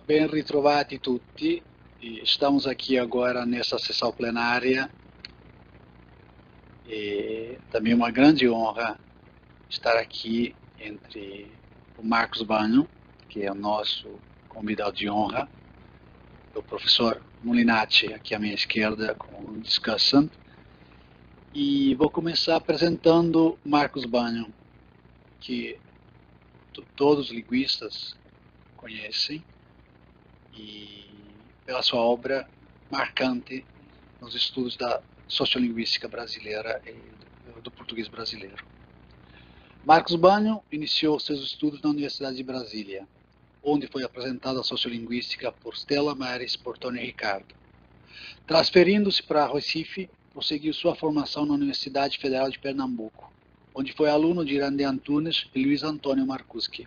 Ben ritrovati tutti. Estamos aqui agora nessa sessão plenária e também uma grande honra estar aqui entre o Marcos Banho, que é o nosso convidado de honra, o professor Mulinacci aqui à minha esquerda com o discussant, e vou começar apresentando Marcos Banho, que todos os linguistas conhecem, e pela sua obra marcante nos estudos da sociolinguística brasileira e do português brasileiro. Marcos Banho iniciou seus estudos na Universidade de Brasília, onde foi apresentada a sociolinguística por Stella Maris Portone Ricardo. Transferindo-se para Recife, prosseguiu sua formação na Universidade Federal de Pernambuco, onde foi aluno de Irandê Antunes e Luiz Antônio Marcuschi,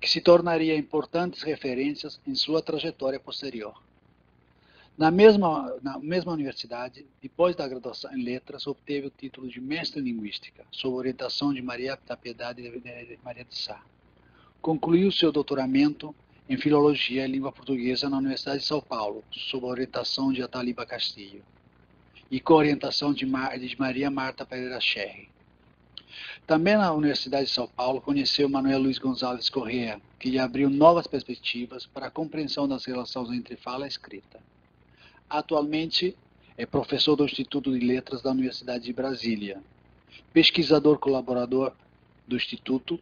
que se tornaria importantes referências em sua trajetória posterior. Na mesma universidade, depois da graduação em letras, obteve o título de mestre em linguística, sob orientação de Maria da Piedade de Maria de Sá. Concluiu seu doutoramento em filologia e língua portuguesa na Universidade de São Paulo, sob a orientação de Ataliba Castillo, e com a orientação de Maria Marta Pereira Scherri. Também na Universidade de São Paulo conheceu Manuel Luiz Gonzalez Correa, que lhe abriu novas perspectivas para a compreensão das relações entre fala e escrita. Atualmente é professor do Instituto de Letras da Universidade de Brasília, pesquisador colaborador do Instituto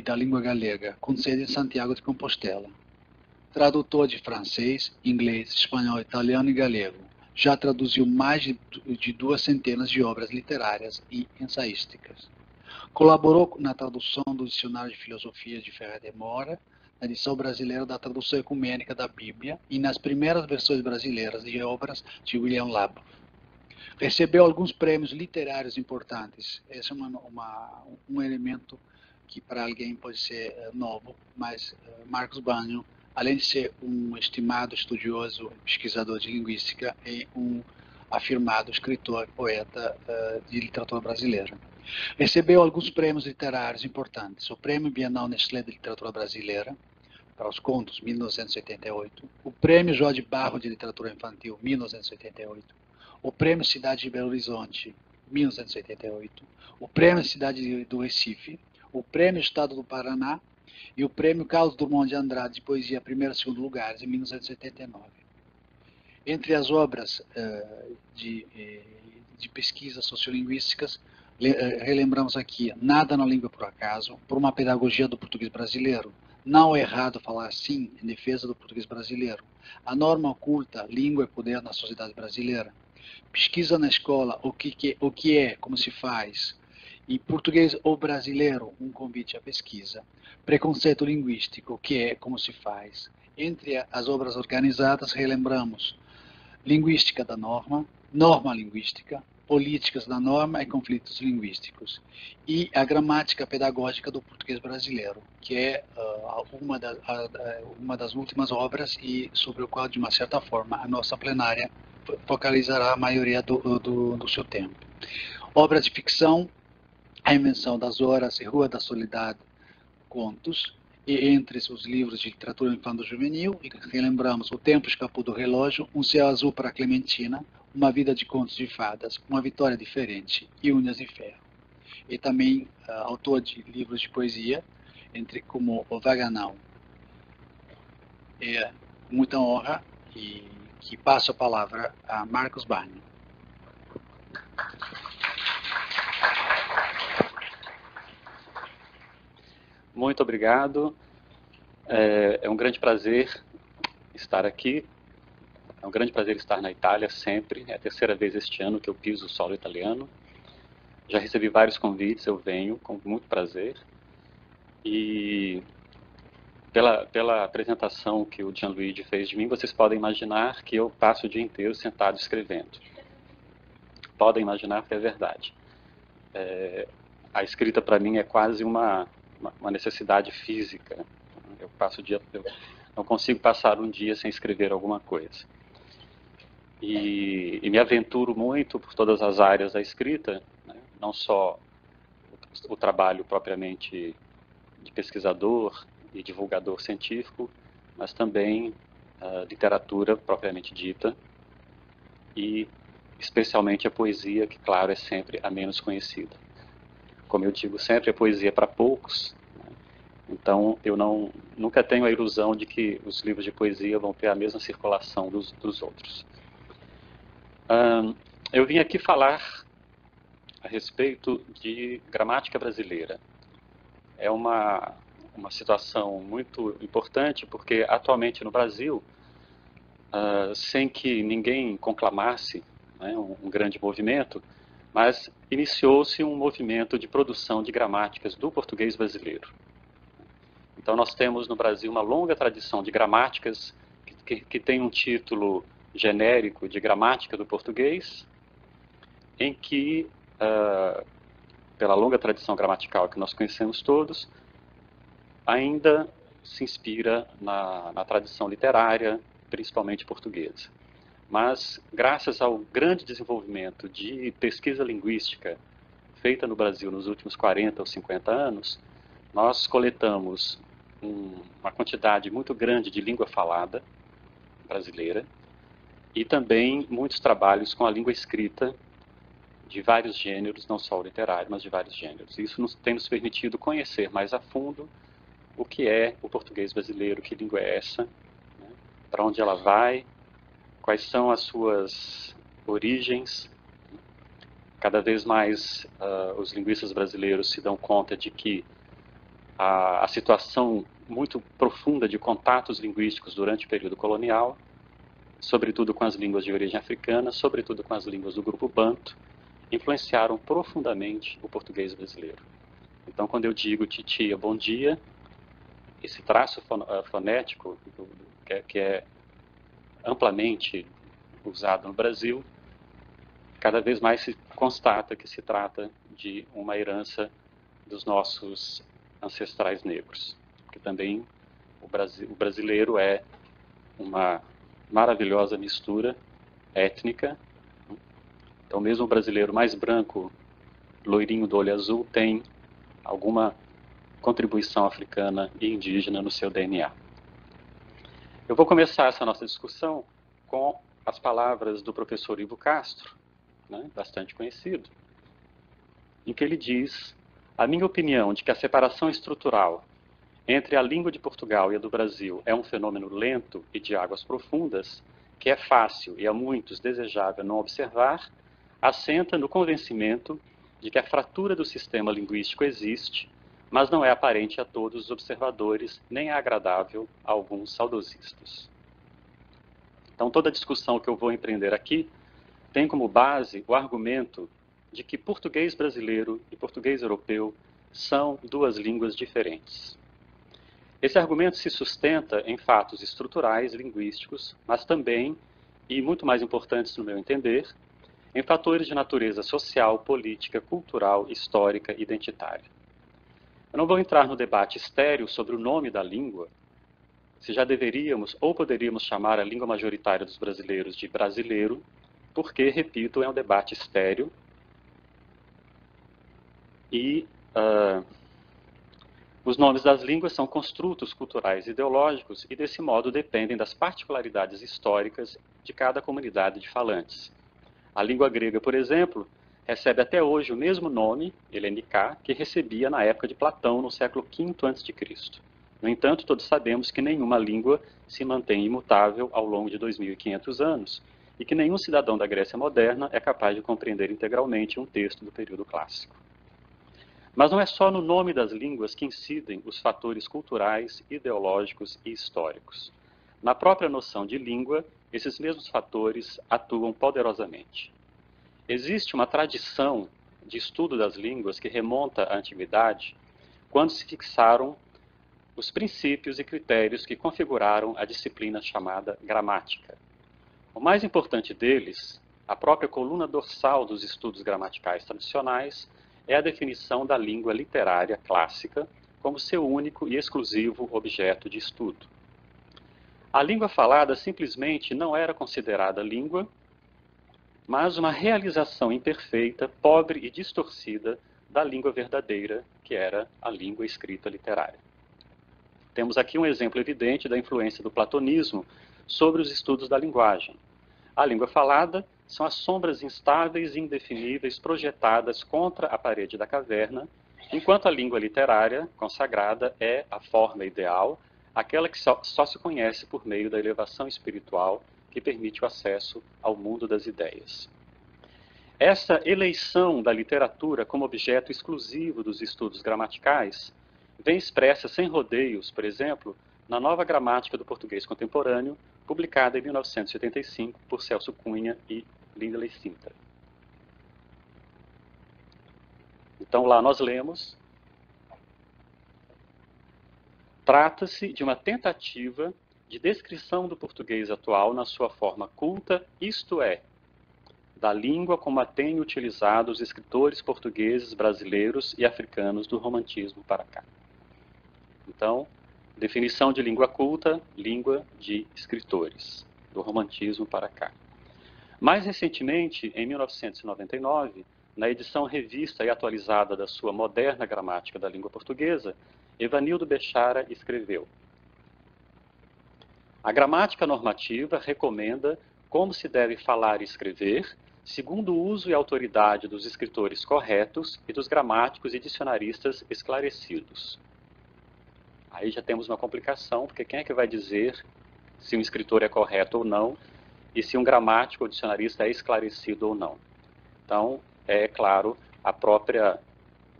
da Língua Galega, com sede em Santiago de Compostela. Tradutor de francês, inglês, espanhol, italiano e galego. Já traduziu mais de 200 de obras literárias e ensaísticas. Colaborou na tradução do Dicionário de Filosofia de Ferreira de Moura, na edição brasileira da tradução ecumênica da Bíblia e nas primeiras versões brasileiras de obras de William Labov. Recebeu alguns prêmios literários importantes. Esse é um elemento que para alguém pode ser novo, mas Marcos Banho, além de ser um estimado estudioso, pesquisador de linguística, é um afirmado escritor e poeta de literatura brasileira. Recebeu alguns prêmios literários importantes: o Prêmio Bienal Nestlé de Literatura Brasileira, para os contos, 1988, o Prêmio João de Barro de Literatura Infantil, 1988, o Prêmio Cidade de Belo Horizonte, 1988, o Prêmio Cidade do Recife, o Prêmio Estado do Paraná e o Prêmio Carlos Drummond de Andrade de Poesia primeiro e segundo lugares, em 1989. Entre as obras de pesquisas sociolinguísticas, relembramos aqui Nada na Língua por Acaso, por uma pedagogia do português brasileiro, Não é errado falar sim em defesa do português brasileiro, A Norma Oculta, Língua e Poder na Sociedade Brasileira, Pesquisa na Escola, o que é, como se faz, e Português ou Brasileiro, um convite à pesquisa, Preconceito Linguístico, o que é, como se faz. Entre as obras organizadas, relembramos Linguística da Norma, Norma Linguística, Políticas da Norma e Conflitos Linguísticos, e a Gramática Pedagógica do Português Brasileiro, que é uma das últimas obras e sobre o qual, de uma certa forma, a nossa plenária focalizará a maioria do seu tempo. Obras de ficção: A Invenção das Horas e Rua da Soledade, contos, e entre os livros de literatura infanto-juvenil, e relembramos O Tempo Escapou do Relógio, Um Céu Azul para Clementina, Uma Vida de Contos de Fadas, Uma Vitória Diferente e Unhas de Ferro. E também autor de livros de poesia, como O Vaganal. É muita honra e que passo a palavra a Marcos Banho. Muito obrigado. É um grande prazer estar aqui. É um grande prazer estar na Itália sempre. É a terceira vez este ano que eu piso o solo italiano. Já recebi vários convites, eu venho com muito prazer. E pela apresentação que o Gianluigi fez de mim, vocês podem imaginar que eu passo o dia inteiro sentado escrevendo. Podem imaginar que é verdade. A escrita para mim é quase uma necessidade física. Eu não consigo passar um dia sem escrever alguma coisa. E me aventuro muito por todas as áreas da escrita, né? Não só o trabalho propriamente de pesquisador e divulgador científico, mas também literatura propriamente dita, e especialmente a poesia, que, claro, é sempre a menos conhecida. Como eu digo sempre, a poesia é para poucos, né? Então eu nunca tenho a ilusão de que os livros de poesia vão ter a mesma circulação dos outros. Eu vim aqui falar a respeito de gramática brasileira. É uma situação muito importante, porque atualmente no Brasil, sem que ninguém conclamasse, né, um grande movimento, mas iniciou-se um movimento de produção de gramáticas do português brasileiro. Então nós temos no Brasil uma longa tradição de gramáticas que tem um título genérico de gramática do português, em que, pela longa tradição gramatical que nós conhecemos todos, ainda se inspira na tradição literária, principalmente portuguesa. Mas, graças ao grande desenvolvimento de pesquisa linguística feita no Brasil nos últimos 40 ou 50 anos, nós coletamos uma quantidade muito grande de língua falada brasileira e também muitos trabalhos com a língua escrita de vários gêneros, não só o literário, mas de vários gêneros. Isso tem nos permitido conhecer mais a fundo o que é o português brasileiro, que língua é essa, né, para onde ela vai, quais são as suas origens. Cada vez mais os linguistas brasileiros se dão conta de que a situação muito profunda de contatos linguísticos durante o período colonial, sobretudo com as línguas de origem africana, sobretudo com as línguas do grupo Banto, influenciaram profundamente o português brasileiro. Então, quando eu digo titia, bom dia, esse traço fonético, que é amplamente usado no Brasil, cada vez mais se constata que se trata de uma herança dos nossos ancestrais negros, porque também o brasileiro é uma maravilhosa mistura étnica. Então, mesmo o brasileiro mais branco, loirinho do olho azul, tem alguma contribuição africana e indígena no seu DNA. Eu vou começar essa nossa discussão com as palavras do professor Ivo Castro, né, bastante conhecido, em que ele diz: a minha opinião de que a separação estrutural entre a língua de Portugal e a do Brasil é um fenômeno lento e de águas profundas, que é fácil e a muitos desejável não observar, assenta no convencimento de que a fratura do sistema linguístico existe, mas não é aparente a todos os observadores, nem é agradável a alguns saudosistas. Então, toda a discussão que eu vou empreender aqui tem como base o argumento de que português brasileiro e português europeu são duas línguas diferentes. Esse argumento se sustenta em fatos estruturais, linguísticos, mas também, e muito mais importantes no meu entender, em fatores de natureza social, política, cultural, histórica e identitária. Eu não vou entrar no debate estéril sobre o nome da língua, se já deveríamos ou poderíamos chamar a língua majoritária dos brasileiros de brasileiro, porque, repito, é um debate estéril e os nomes das línguas são construtos culturais e ideológicos e, desse modo, dependem das particularidades históricas de cada comunidade de falantes. A língua grega, por exemplo, recebe até hoje o mesmo nome, Helenicá, que recebia na época de Platão, no século V a.C. No entanto, todos sabemos que nenhuma língua se mantém imutável ao longo de 2.500 anos e que nenhum cidadão da Grécia moderna é capaz de compreender integralmente um texto do período clássico. Mas não é só no nome das línguas que incidem os fatores culturais, ideológicos e históricos. Na própria noção de língua, esses mesmos fatores atuam poderosamente. Existe uma tradição de estudo das línguas que remonta à antiguidade, quando se fixaram os princípios e critérios que configuraram a disciplina chamada gramática. O mais importante deles, a própria coluna dorsal dos estudos gramaticais tradicionais, é a definição da língua literária clássica como seu único e exclusivo objeto de estudo. A língua falada simplesmente não era considerada língua, mas uma realização imperfeita, pobre e distorcida da língua verdadeira, que era a língua escrita literária. Temos aqui um exemplo evidente da influência do platonismo sobre os estudos da linguagem. A língua falada são as sombras instáveis e indefiníveis projetadas contra a parede da caverna, enquanto a língua literária, consagrada, é a forma ideal, aquela que só se conhece por meio da elevação espiritual que permite o acesso ao mundo das ideias. Essa eleição da literatura como objeto exclusivo dos estudos gramaticais vem expressa sem rodeios, por exemplo, na Nova Gramática do Português Contemporâneo, publicada em 1985 por Celso Cunha e Lindley Sintra. Então lá nós lemos: trata-se de uma tentativa de descrição do português atual na sua forma culta, isto é, da língua como a têm utilizado os escritores portugueses, brasileiros e africanos do romantismo para cá. Então, definição de língua culta, língua de escritores, do romantismo para cá. Mais recentemente, em 1999, na edição revista e atualizada da sua Moderna Gramática da Língua Portuguesa, Evanildo Bechara escreveu: a gramática normativa recomenda como se deve falar e escrever, segundo o uso e autoridade dos escritores corretos e dos gramáticos e dicionaristas esclarecidos. Aí já temos uma complicação, porque quem é que vai dizer se um escritor é correto ou não, e se um gramático ou dicionarista é esclarecido ou não? Então, é claro, o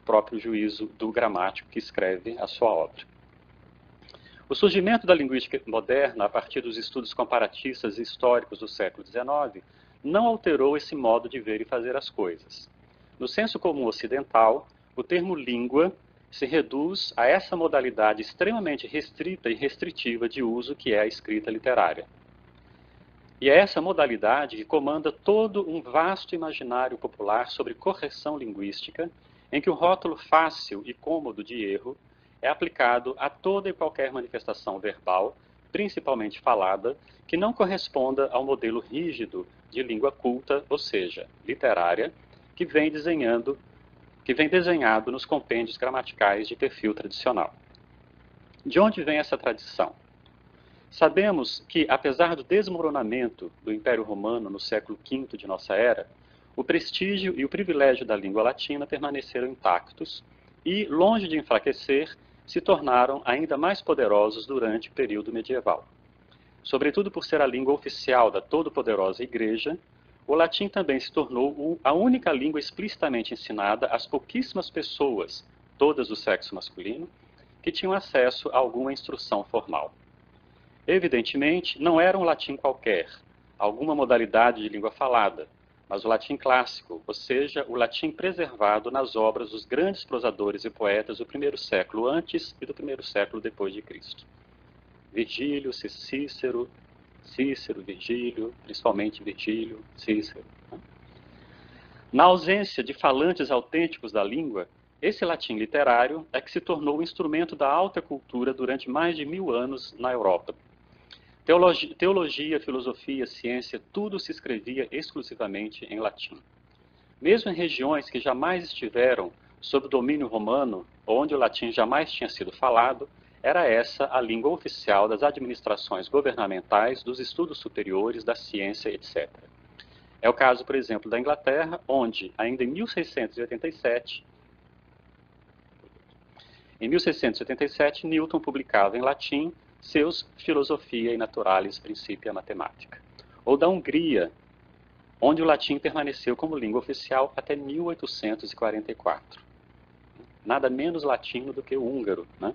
próprio juízo do gramático que escreve a sua obra. O surgimento da linguística moderna, a partir dos estudos comparatistas e históricos do século XIX, não alterou esse modo de ver e fazer as coisas. No senso comum ocidental, o termo língua se reduz a essa modalidade extremamente restrita e restritiva de uso que é a escrita literária. E é essa modalidade que comanda todo um vasto imaginário popular sobre correção linguística, em que o rótulo fácil e cômodo de erro é aplicado a toda e qualquer manifestação verbal, principalmente falada, que não corresponda ao modelo rígido de língua culta, ou seja, literária, que vem desenhado nos compêndios gramaticais de perfil tradicional. De onde vem essa tradição? Sabemos que, apesar do desmoronamento do Império Romano no século V de nossa era, o prestígio e o privilégio da língua latina permaneceram intactos e, longe de enfraquecer, se tornaram ainda mais poderosos durante o período medieval. Sobretudo por ser a língua oficial da todo-poderosa Igreja, o latim também se tornou a única língua explicitamente ensinada às pouquíssimas pessoas, todas do sexo masculino, que tinham acesso a alguma instrução formal. Evidentemente, não era um latim qualquer, alguma modalidade de língua falada, mas o latim clássico, ou seja, o latim preservado nas obras dos grandes prosadores e poetas do primeiro século antes e do primeiro século depois de Cristo. Virgílio, Cícero, Virgílio, principalmente Virgílio, Cícero. Na ausência de falantes autênticos da língua, esse latim literário é que se tornou o instrumento da alta cultura durante mais de 1000 anos na Europa. Teologia, filosofia, ciência, tudo se escrevia exclusivamente em latim. Mesmo em regiões que jamais estiveram sob o domínio romano, onde o latim jamais tinha sido falado, era essa a língua oficial das administrações governamentais, dos estudos superiores, da ciência, etc. É o caso, por exemplo, da Inglaterra, onde, ainda em 1687, Newton publicava em latim seus Philosophia e Naturalis Principia Mathematica. Ou da Hungria, onde o latim permaneceu como língua oficial até 1844. Nada menos latino do que o húngaro, né?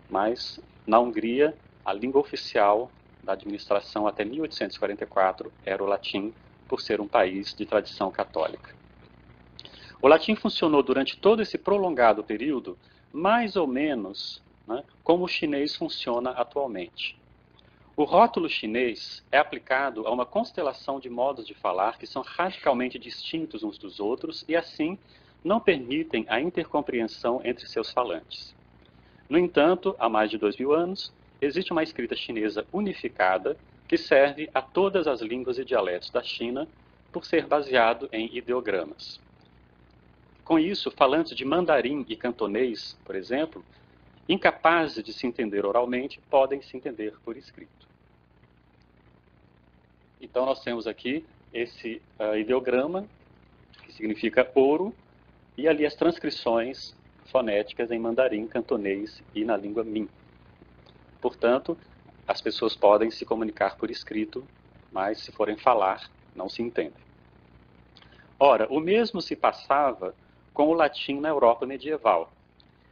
Mas, na Hungria, a língua oficial da administração até 1844 era o latim, por ser um país de tradição católica. O latim funcionou durante todo esse prolongado período, mais ou menos, né, como o chinês funciona atualmente. O rótulo chinês é aplicado a uma constelação de modos de falar que são radicalmente distintos uns dos outros e, assim, não permitem a intercompreensão entre seus falantes. No entanto, há mais de 2000 anos, existe uma escrita chinesa unificada que serve a todas as línguas e dialetos da China por ser baseado em ideogramas. Com isso, falantes de mandarim e cantonês, por exemplo, incapazes de se entender oralmente, podem se entender por escrito. Então, nós temos aqui esse ideograma, que significa ouro, e ali as transcrições fonéticas em mandarim, cantonês e na língua Min. Portanto, as pessoas podem se comunicar por escrito, mas se forem falar, não se entendem. Ora, o mesmo se passava com o latim na Europa medieval.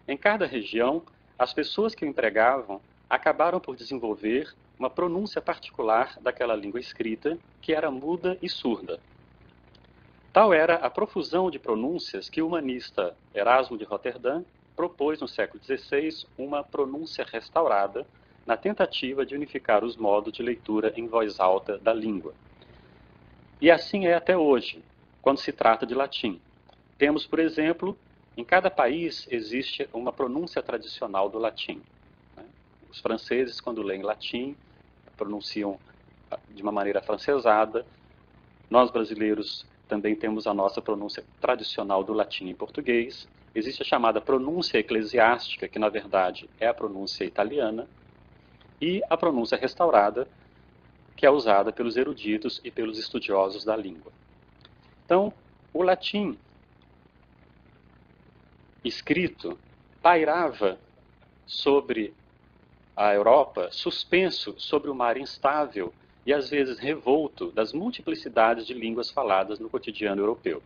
Em cada região, as pessoas que o empregavam acabaram por desenvolver uma pronúncia particular daquela língua escrita, que era muda e surda. Tal era a profusão de pronúncias que o humanista Erasmo de Roterdã propôs no século XVI uma pronúncia restaurada, na tentativa de unificar os modos de leitura em voz alta da língua. E assim é até hoje, quando se trata de latim. Temos, por exemplo, em cada país existe uma pronúncia tradicional do latim. Os franceses, quando leem latim, pronunciam de uma maneira afrancesada. Nós, brasileiros, também temos a nossa pronúncia tradicional do latim em português. Existe a chamada pronúncia eclesiástica, que na verdade é a pronúncia italiana, e a pronúncia restaurada, que é usada pelos eruditos e pelos estudiosos da língua. Então, o latim escrito pairava sobre a Europa, suspenso sobre o mar instável e às vezes revolto das multiplicidades de línguas faladas no cotidiano europeu.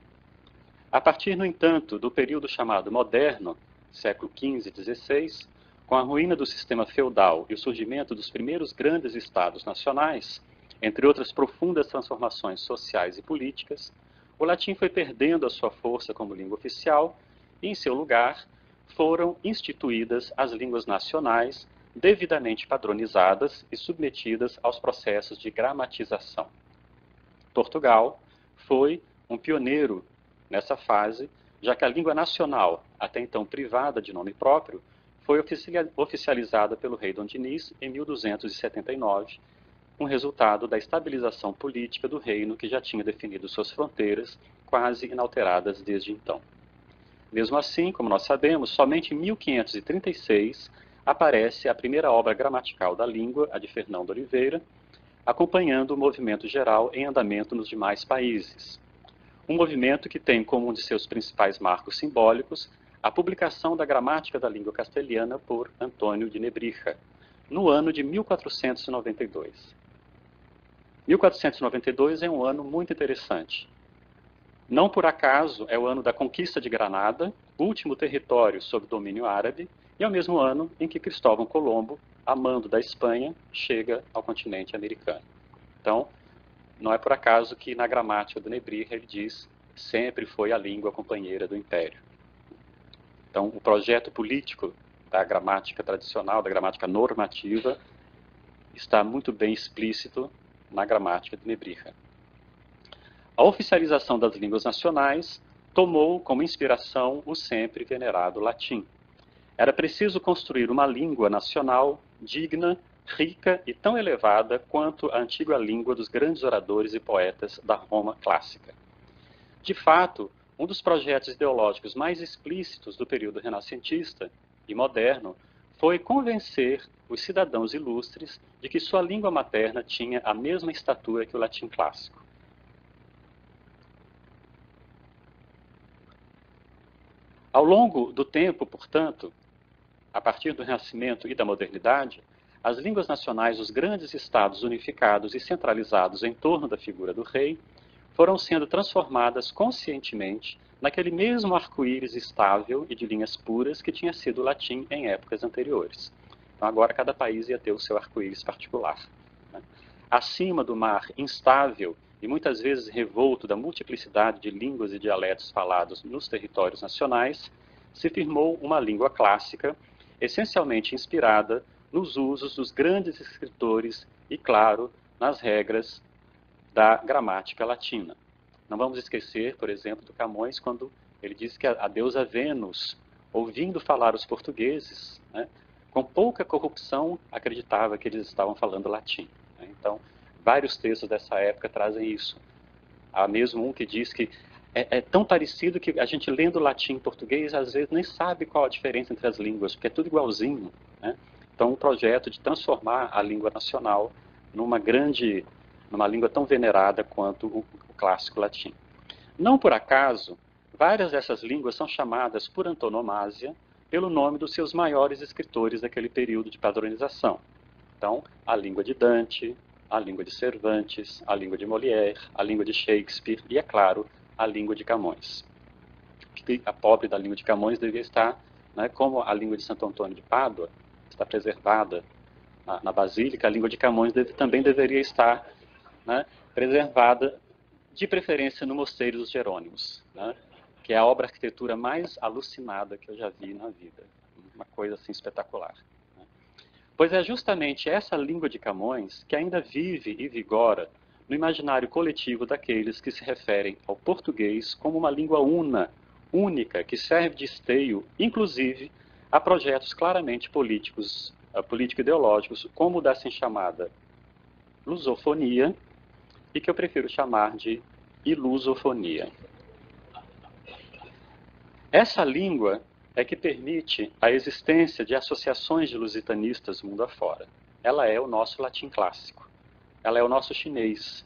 A partir, no entanto, do período chamado moderno, século XV e XVI, com a ruína do sistema feudal e o surgimento dos primeiros grandes estados nacionais, entre outras profundas transformações sociais e políticas, o latim foi perdendo a sua força como língua oficial e, em seu lugar, foram instituídas as línguas nacionais, devidamente padronizadas e submetidas aos processos de gramatização. Portugal foi um pioneiro nessa fase, já que a língua nacional, até então privada de nome próprio, foi oficializada pelo rei Dom Dinis em 1279, um resultado da estabilização política do reino que já tinha definido suas fronteiras, quase inalteradas desde então. Mesmo assim, como nós sabemos, somente em 1536 aparece a primeira obra gramatical da língua, a de Fernão de Oliveira, acompanhando o movimento geral em andamento nos demais países. Um movimento que tem como um de seus principais marcos simbólicos a publicação da Gramática da Língua Castelhana por Antônio de Nebrija, no ano de 1492. 1492 é um ano muito interessante. Não por acaso é o ano da conquista de Granada, último território sob domínio árabe, e é o mesmo ano em que Cristóvão Colombo, a mando da Espanha, chega ao continente americano. Então, não é por acaso que na gramática do Nebrija ele diz sempre foi a língua companheira do império. Então, o projeto político da gramática tradicional, da gramática normativa, está muito bem explícito na gramática de Nebrija. A oficialização das línguas nacionais tomou como inspiração o sempre venerado latim. Era preciso construir uma língua nacional digna, rica e tão elevada quanto a antiga língua dos grandes oradores e poetas da Roma clássica. De fato, um dos projetos ideológicos mais explícitos do período renascentista e moderno foi convencer os cidadãos ilustres de que sua língua materna tinha a mesma estatura que o latim clássico. Ao longo do tempo, portanto, a partir do Renascimento e da modernidade, as línguas nacionais dos grandes estados unificados e centralizados em torno da figura do rei foram sendo transformadas conscientemente naquele mesmo arco-íris estável e de linhas puras que tinha sido o latim em épocas anteriores. Então agora cada país ia ter o seu arco-íris particular. Acima do mar instável e muitas vezes revolto da multiplicidade de línguas e dialetos falados nos territórios nacionais, se firmou uma língua clássica, essencialmente inspirada nos usos dos grandes escritores e, claro, nas regras da gramática latina. Não vamos esquecer, por exemplo, do Camões, quando ele diz que a deusa Vênus, ouvindo falar os portugueses, com pouca corrupção, acreditava que eles estavam falando latim. Então, vários textos dessa época trazem isso. Há mesmo um que diz que é tão parecido que a gente lendo latim e português, às vezes nem sabe qual a diferença entre as línguas, porque é tudo igualzinho, né? Então, um projeto de transformar a língua nacional numa língua tão venerada quanto o clássico latim. Não por acaso, várias dessas línguas são chamadas por antonomasia pelo nome dos seus maiores escritores daquele período de padronização. Então, a língua de Dante, a língua de Cervantes, a língua de Molière, a língua de Shakespeare e, é claro, a língua de Camões. A pobre da língua de Camões devia estar, né, como a língua de Santo Antônio de Pádua está preservada na Basílica, a língua de Camões também deveria estar, né, preservada, de preferência no Mosteiro dos Jerônimos, né, que é a obra arquitetura mais alucinada que eu já vi na vida. Uma coisa assim espetacular. Né. Pois é justamente essa língua de Camões que ainda vive e vigora no imaginário coletivo daqueles que se referem ao português como uma língua única, que serve de esteio, inclusive, a projetos claramente políticos, político-ideológicos, como o da assim chamada lusofonia, e que eu prefiro chamar de ilusofonia. Essa língua é que permite a existência de associações de lusitanistas mundo afora. Ela é o nosso latim clássico. Ela é o nosso chinês.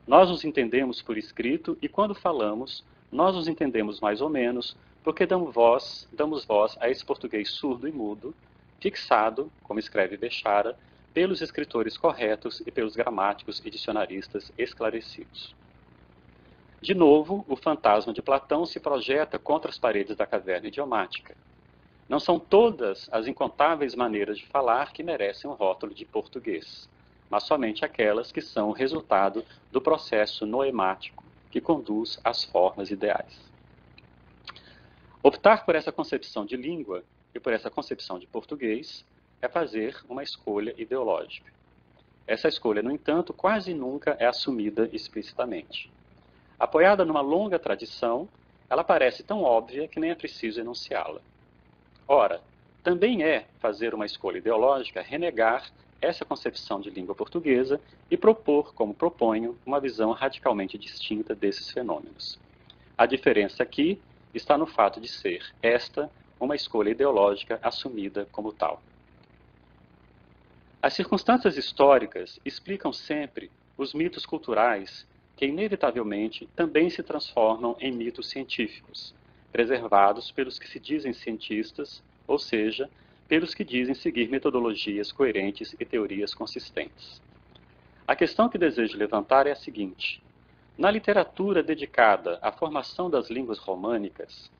Nós nos entendemos por escrito e quando falamos, nós nos entendemos mais ou menos porque damos voz a esse português surdo e mudo, fixado, como escreve Bechara, pelos escritores corretos e pelos gramáticos e dicionaristas esclarecidos. De novo, o fantasma de Platão se projeta contra as paredes da caverna idiomática. Não são todas as incontáveis maneiras de falar que merecem um rótulo de português, mas somente aquelas que são o resultado do processo noemático que conduz às formas ideais. Optar por essa concepção de língua e por essa concepção de português é fazer uma escolha ideológica. Essa escolha, no entanto, quase nunca é assumida explicitamente. Apoiada numa longa tradição, ela parece tão óbvia que nem é preciso enunciá-la. Ora, também é fazer uma escolha ideológica renegar essa concepção de língua portuguesa e propor, como proponho, uma visão radicalmente distinta desses fenômenos. A diferença aqui está no fato de ser esta uma escolha ideológica assumida como tal. As circunstâncias históricas explicam sempre os mitos culturais que, inevitavelmente, também se transformam em mitos científicos, preservados pelos que se dizem cientistas, ou seja, pelos que dizem seguir metodologias coerentes e teorias consistentes. A questão que desejo levantar é a seguinte: na literatura dedicada à formação das línguas românicas,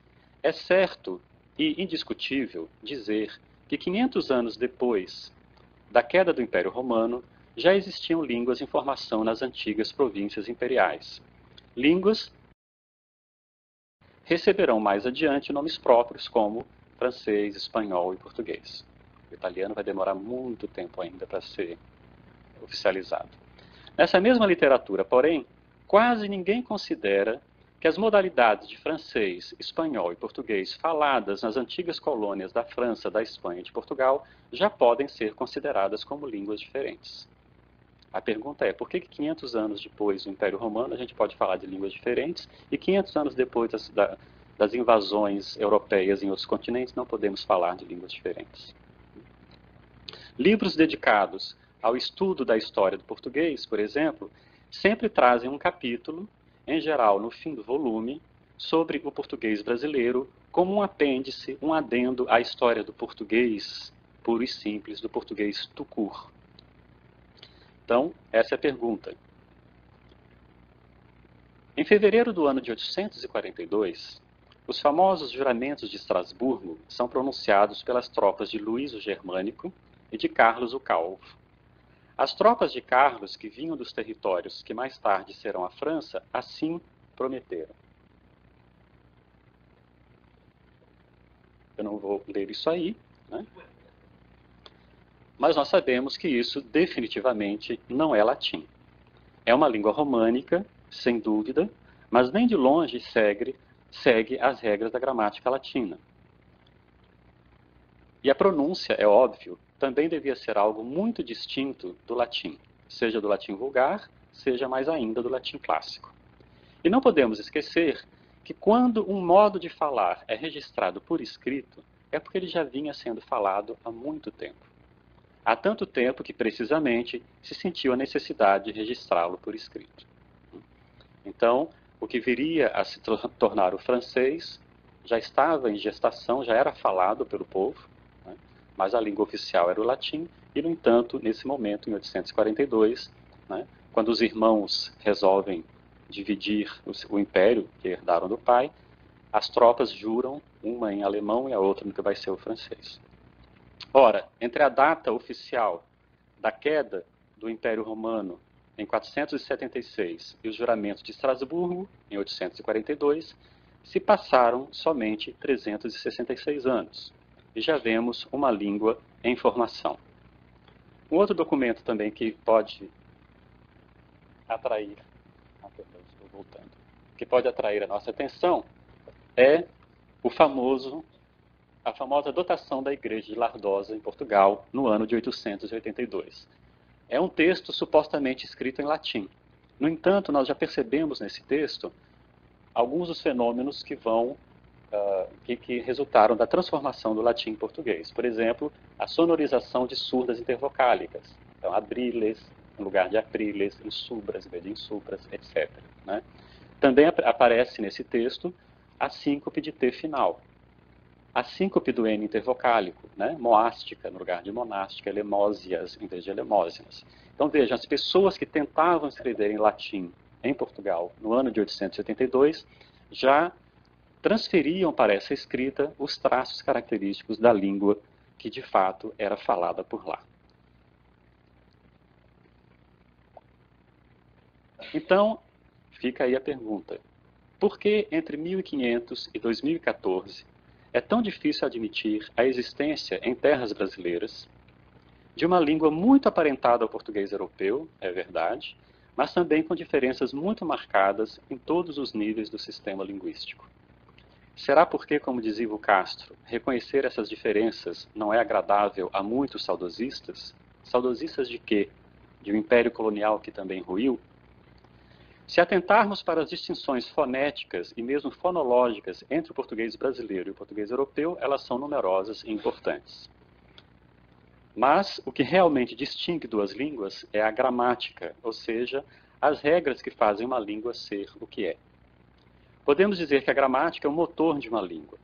é certo e indiscutível dizer que 500 anos depois da queda do Império Romano, já existiam línguas em formação nas antigas províncias imperiais. Línguas receberão mais adiante nomes próprios como francês, espanhol e português. O italiano vai demorar muito tempo ainda para ser oficializado. Nessa mesma literatura, porém, quase ninguém considera que as modalidades de francês, espanhol e português faladas nas antigas colônias da França, da Espanha e de Portugal já podem ser consideradas como línguas diferentes. A pergunta é, por que 500 anos depois do Império Romano a gente pode falar de línguas diferentes e 500 anos depois das invasões europeias em outros continentes não podemos falar de línguas diferentes? Livros dedicados ao estudo da história do português, por exemplo, sempre trazem um capítulo, em geral no fim do volume, sobre o português brasileiro como um apêndice, um adendo à história do português puro e simples, do português tucur. Então, essa é a pergunta. Em fevereiro do ano de 842, os famosos juramentos de Estrasburgo são pronunciados pelas tropas de Luís o Germânico e de Carlos o Calvo. As tropas de Carlos, que vinham dos territórios que mais tarde serão a França, assim prometeram. Eu não vou ler isso aí, né? Mas nós sabemos que isso definitivamente não é latim. É uma língua românica, sem dúvida, mas nem de longe segue as regras da gramática latina. E a pronúncia, é óbvio, também devia ser algo muito distinto do latim, seja do latim vulgar, seja mais ainda do latim clássico. E não podemos esquecer que quando um modo de falar é registrado por escrito, é porque ele já vinha sendo falado há muito tempo. Há tanto tempo que, precisamente, se sentiu a necessidade de registrá-lo por escrito. Então, o que viria a se tornar o francês já estava em gestação, já era falado pelo povo, né? Mas a língua oficial era o latim, e, no entanto, nesse momento, em 842, né, quando os irmãos resolvem dividir o império que herdaram do pai, as tropas juram, uma em alemão e a outra no que vai ser o francês. Ora, entre a data oficial da queda do Império Romano em 476 e os juramentos de Estrasburgo, em 842, se passaram somente 366 anos. E já vemos uma língua em formação. Um outro documento também que pode atrair, a nossa atenção é a famosa dotação da Igreja de Lardosa, em Portugal, no ano de 882. É um texto supostamente escrito em latim. No entanto, nós já percebemos nesse texto alguns dos fenômenos que resultaram da transformação do latim em português. Por exemplo, a sonorização de surdas intervocálicas. Então, abriles, no lugar de apriles, insubras, em vez de insubras, etc. Né? Também aparece nesse texto a síncope de T final. A síncope do N intervocálico, né? Moástica no lugar de monástica, elemósias em vez de elemósias. Então vejam, as pessoas que tentavam escrever em latim em Portugal no ano de 882 já transferiam para essa escrita os traços característicos da língua que de fato era falada por lá. Então, fica aí a pergunta: por que entre 1500 e 2014 é tão difícil admitir a existência em terras brasileiras de uma língua muito aparentada ao português europeu, é verdade, mas também com diferenças muito marcadas em todos os níveis do sistema linguístico? Será porque, como dizia Ivo Castro, reconhecer essas diferenças não é agradável a muitos saudosistas? Saudosistas de quê? De um império colonial que também ruiu? Se atentarmos para as distinções fonéticas e mesmo fonológicas entre o português brasileiro e o português europeu, elas são numerosas e importantes. Mas o que realmente distingue duas línguas é a gramática, ou seja, as regras que fazem uma língua ser o que é. Podemos dizer que a gramática é o motor de uma língua.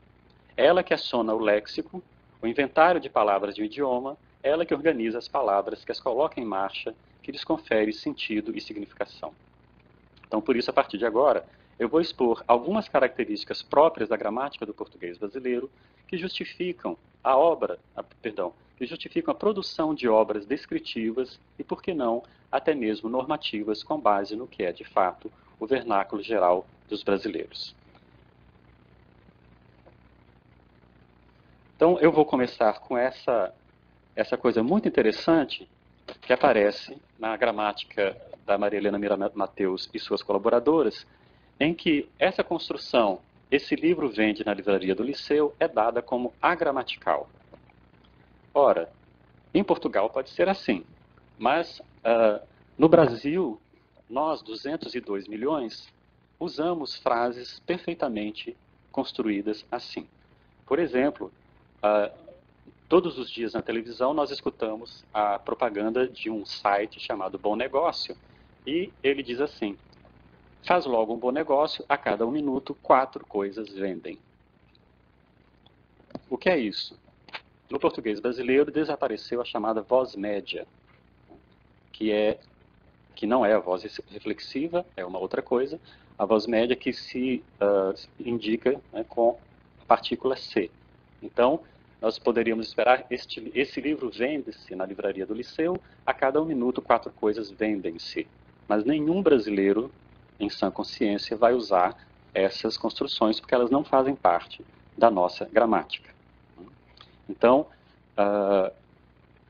É ela que aciona o léxico, o inventário de palavras de um idioma, é ela que organiza as palavras, que as coloca em marcha, que lhes confere sentido e significação. Então, por isso, a partir de agora, eu vou expor algumas características próprias da gramática do português brasileiro que justificam que justificam a produção de obras descritivas e, por que não, até mesmo normativas com base no que é, de fato, o vernáculo geral dos brasileiros. Então, eu vou começar com essa coisa muito interessante que aparece na gramática da Maria Helena Mira Mateus e suas colaboradoras, em que essa construção, esse livro vende na livraria do Liceu, é dada como agramatical. Ora, em Portugal pode ser assim, mas no Brasil, nós, 202 milhões, usamos frases perfeitamente construídas assim. Por exemplo, todos os dias na televisão nós escutamos a propaganda de um site chamado Bom Negócio, e ele diz assim: faz logo um bom negócio, a cada 1 minuto 4 coisas vendem. O que é isso? No português brasileiro desapareceu a chamada voz média, que não é a voz reflexiva, é uma outra coisa. A voz média que se indica, né, com a partícula C. Então, nós poderíamos esperar, esse livro vende-se na livraria do Liceu, a cada 1 minuto 4 coisas vendem-se. Mas nenhum brasileiro, em sã consciência, vai usar essas construções, porque elas não fazem parte da nossa gramática. Então,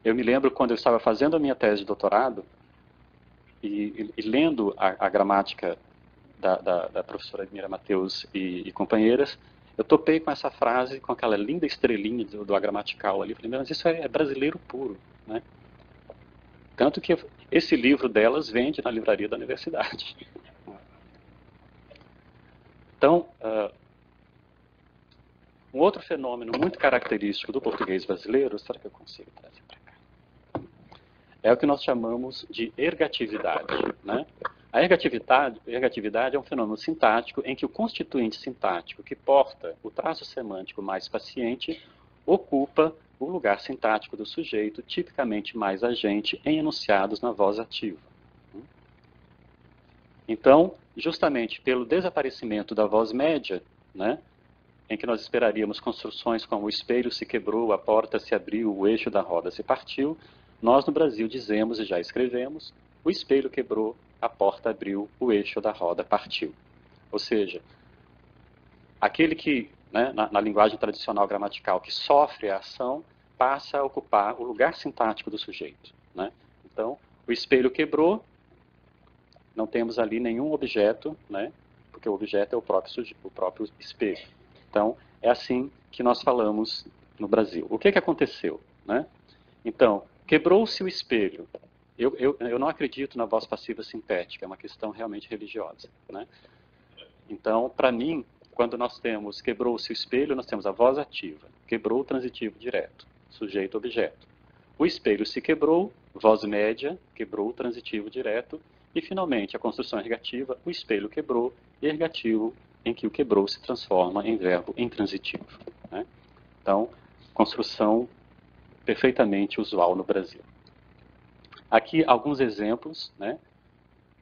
eu me lembro quando eu estava fazendo a minha tese de doutorado, e lendo a gramática da professora Mira Mateus e companheiras, eu topei com essa frase, com aquela linda estrelinha do agramatical ali. Falei, mas isso é brasileiro puro, né? Tanto que esse livro delas vende na livraria da universidade. Então, Outro fenômeno muito característico do português brasileiro, será que eu consigo trazer para cá? É o que nós chamamos de ergatividade, né? A ergatividade é um fenômeno sintático em que o constituinte sintático que porta o traço semântico mais paciente ocupa o lugar sintático do sujeito, tipicamente mais agente, em enunciados na voz ativa. Então, justamente pelo desaparecimento da voz média, né, em que nós esperaríamos construções como o espelho se quebrou, a porta se abriu, o eixo da roda se partiu, nós no Brasil dizemos e já escrevemos, o espelho quebrou, a porta abriu, o eixo da roda partiu. Ou seja, aquele que, né, na linguagem tradicional gramatical, que sofre a ação, passa a ocupar o lugar sintático do sujeito, né? Então, o espelho quebrou, não temos ali nenhum objeto, né, porque o objeto é o próprio espelho. Então, é assim que nós falamos no Brasil. O que aconteceu, né? Então, quebrou-se o espelho. Eu não acredito na voz passiva sintética, é uma questão realmente religiosa, né? Então, para mim, quando nós temos quebrou-se o espelho, nós temos a voz ativa, quebrou o transitivo direto, sujeito-objeto. O espelho se quebrou, voz média, quebrou o transitivo direto, e finalmente a construção ergativa, o espelho quebrou, ergativo, em que o quebrou se transforma em verbo intransitivo, né? Então, construção perfeitamente usual no Brasil. Aqui alguns exemplos, né,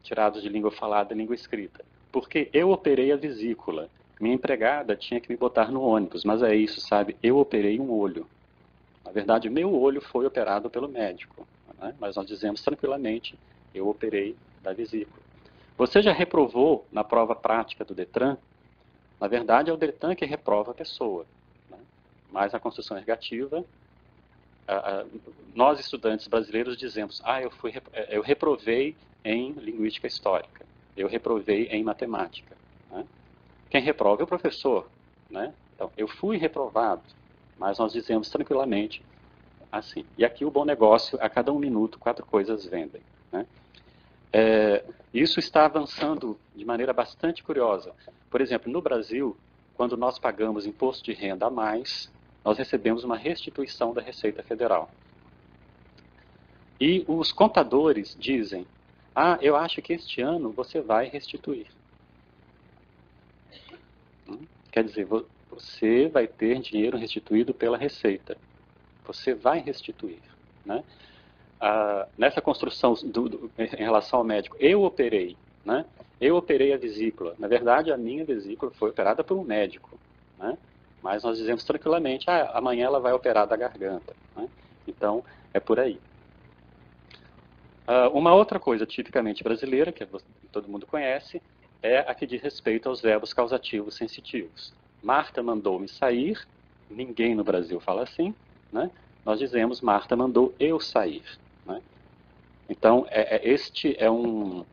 tirados de língua falada e língua escrita. Porque eu operei a vesícula. Minha empregada tinha que me botar no ônibus, mas é isso, sabe? Eu operei um olho. Na verdade, meu olho foi operado pelo médico, né? Mas nós dizemos tranquilamente, eu operei da vesícula. Você já reprovou na prova prática do Detran? Na verdade, é o Detran que reprova a pessoa, né? Mas a construção ergativa, nós estudantes brasileiros dizemos, eu reprovei em linguística histórica, eu reprovei em matemática, né? Quem reprova é o professor, né? Então, eu fui reprovado, mas nós dizemos tranquilamente assim. E aqui o bom negócio, a cada 1 minuto, 4 coisas vendem, né? Isso está avançando de maneira bastante curiosa. Por exemplo, no Brasil, quando nós pagamos imposto de renda a mais, nós recebemos uma restituição da Receita Federal. E os contadores dizem, eu acho que este ano você vai restituir. Quer dizer, você vai ter dinheiro restituído pela Receita. Você vai restituir, né? Nessa construção em relação ao médico, eu operei, né? Eu operei a vesícula. Na verdade, a minha vesícula foi operada por um médico, né? Mas nós dizemos tranquilamente, amanhã ela vai operar da garganta, né? Então, é por aí. Uma outra coisa tipicamente brasileira, que todo mundo conhece, é a que diz respeito aos verbos causativos sensitivos. Marta mandou-me sair, ninguém no Brasil fala assim, né? Nós dizemos, Marta mandou eu sair, né? Então, este é um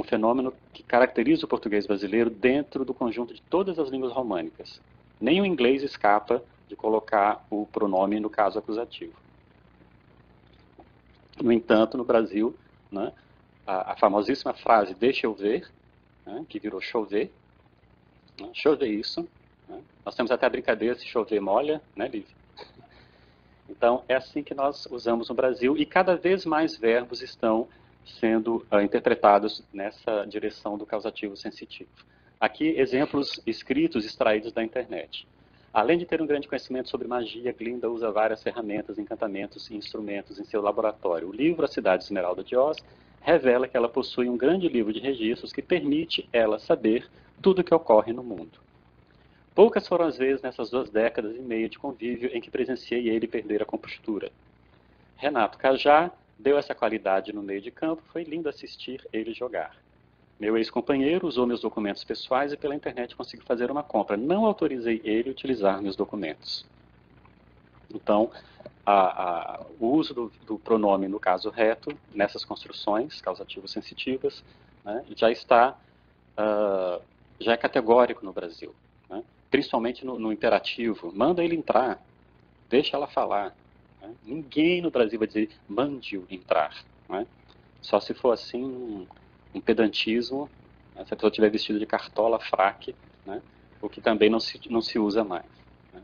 fenômeno que caracteriza o português brasileiro dentro do conjunto de todas as línguas românicas. Nem o inglês escapa de colocar o pronome no caso acusativo. No entanto, no Brasil, né, a famosíssima frase deixa eu ver, né, que virou chover, né, chover isso, né? Nós temos até a brincadeira, se chover molha, né, Lívia? Então, é assim que nós usamos no Brasil e cada vez mais verbos estão sendo interpretados nessa direção do causativo sensitivo. Aqui, exemplos escritos extraídos da internet. Além de ter um grande conhecimento sobre magia, Glinda usa várias ferramentas, encantamentos e instrumentos em seu laboratório. O livro A Cidade Esmeralda de Oz revela que ela possui um grande livro de registros que permite ela saber tudo o que ocorre no mundo. Poucas foram as vezes nessas 2 décadas e meia de convívio em que presenciei ele perder a compostura. Renato Cajá deu essa qualidade no meio de campo, foi lindo assistir ele jogar. Meu ex-companheiro usou meus documentos pessoais e pela internet consegui fazer uma compra. Não autorizei ele a utilizar meus documentos. Então, o uso do pronome no caso reto, nessas construções causativo-sensitivas, né, já é categórico no Brasil, né? Principalmente no imperativo. Manda ele entrar, deixa ela falar, né? Ninguém no Brasil vai dizer mande-o entrar, né? Só se for assim um pedantismo, né? Se a pessoa estiver vestida de cartola, fraque, né? O que também não se usa mais, né?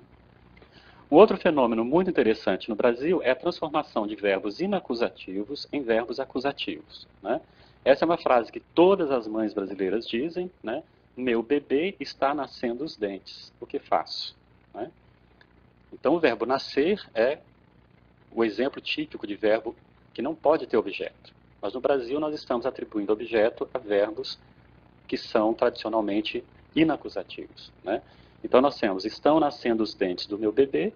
Um outro fenômeno muito interessante no Brasil é a transformação de verbos inacusativos em verbos acusativos, né? Essa é uma frase que todas as mães brasileiras dizem, né? Meu bebê está nascendo os dentes, o que faço? Né? Então, o verbo nascer é o exemplo típico de verbo que não pode ter objeto. Mas no Brasil nós estamos atribuindo objeto a verbos que são tradicionalmente inacusativos, né? Então nós temos, estão nascendo os dentes do meu bebê,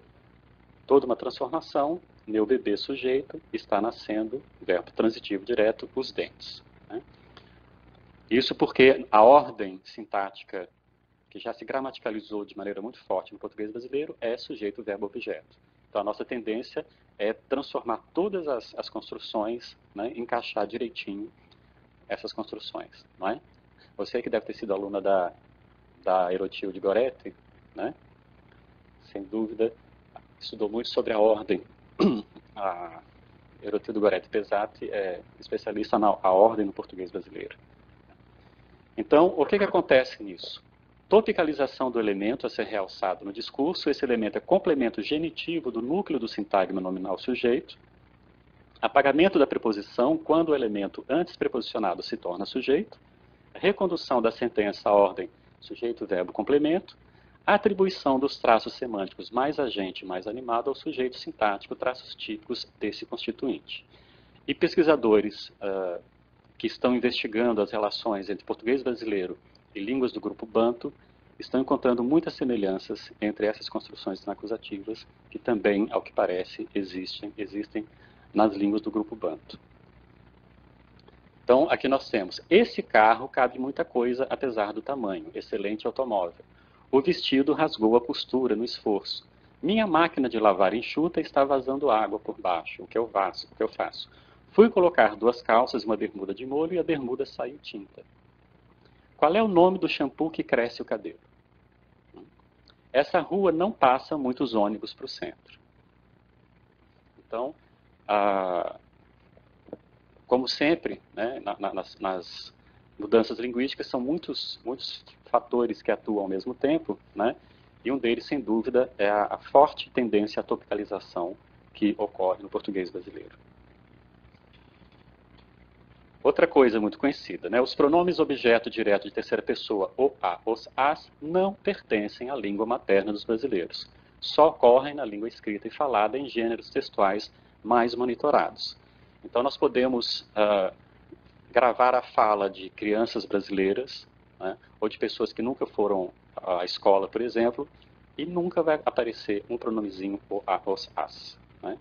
toda uma transformação, meu bebê sujeito, está nascendo, verbo transitivo direto, os dentes. Né? Isso porque a ordem sintática, que já se gramaticalizou de maneira muito forte no português brasileiro, é sujeito, verbo, objeto. Então a nossa tendência é transformar todas as construções, né, encaixar direitinho essas construções. Não é? Você que deve ter sido aluna da Erotilde Goretti, né? Sem dúvida, estudou muito sobre a ordem. A Erotilde Goretti Pesati é especialista na ordem no português brasileiro. Então, o que acontece nisso? Topicalização do elemento a ser realçado no discurso, esse elemento é complemento genitivo do núcleo do sintagma nominal sujeito. Apagamento da preposição quando o elemento antes preposicionado se torna sujeito. Recondução da sentença à ordem sujeito, verbo, complemento. Atribuição dos traços semânticos mais agente, mais animado ao sujeito sintático, traços típicos desse constituinte. E pesquisadores que estão investigando as relações entre português brasileiro e línguas do grupo banto estão encontrando muitas semelhanças entre essas construções inacusativas que também, ao que parece, existem nas línguas do grupo banto. Então, aqui nós temos, esse carro cabe muita coisa, apesar do tamanho, excelente automóvel. O vestido rasgou a costura no esforço. Minha máquina de lavar enxuta está vazando água por baixo, o que eu faço? Fui colocar 2 calças e uma bermuda de molho e a bermuda saiu tinta. Qual é o nome do shampoo que cresce o cabelo? Essa rua não passa muitos ônibus para o centro. Então, como sempre, né, nas mudanças linguísticas, são muitos fatores que atuam ao mesmo tempo, né, e um deles, sem dúvida, é a forte tendência à topicalização que ocorre no português brasileiro. Outra coisa muito conhecida, né, os pronomes objeto direto de terceira pessoa, o, a, os, as, não pertencem à língua materna dos brasileiros. Só ocorrem na língua escrita e falada em gêneros textuais mais monitorados. Então, nós podemos gravar a fala de crianças brasileiras, né, ou de pessoas que nunca foram à escola, por exemplo, e nunca vai aparecer um pronomezinho o, a, os, as. Né?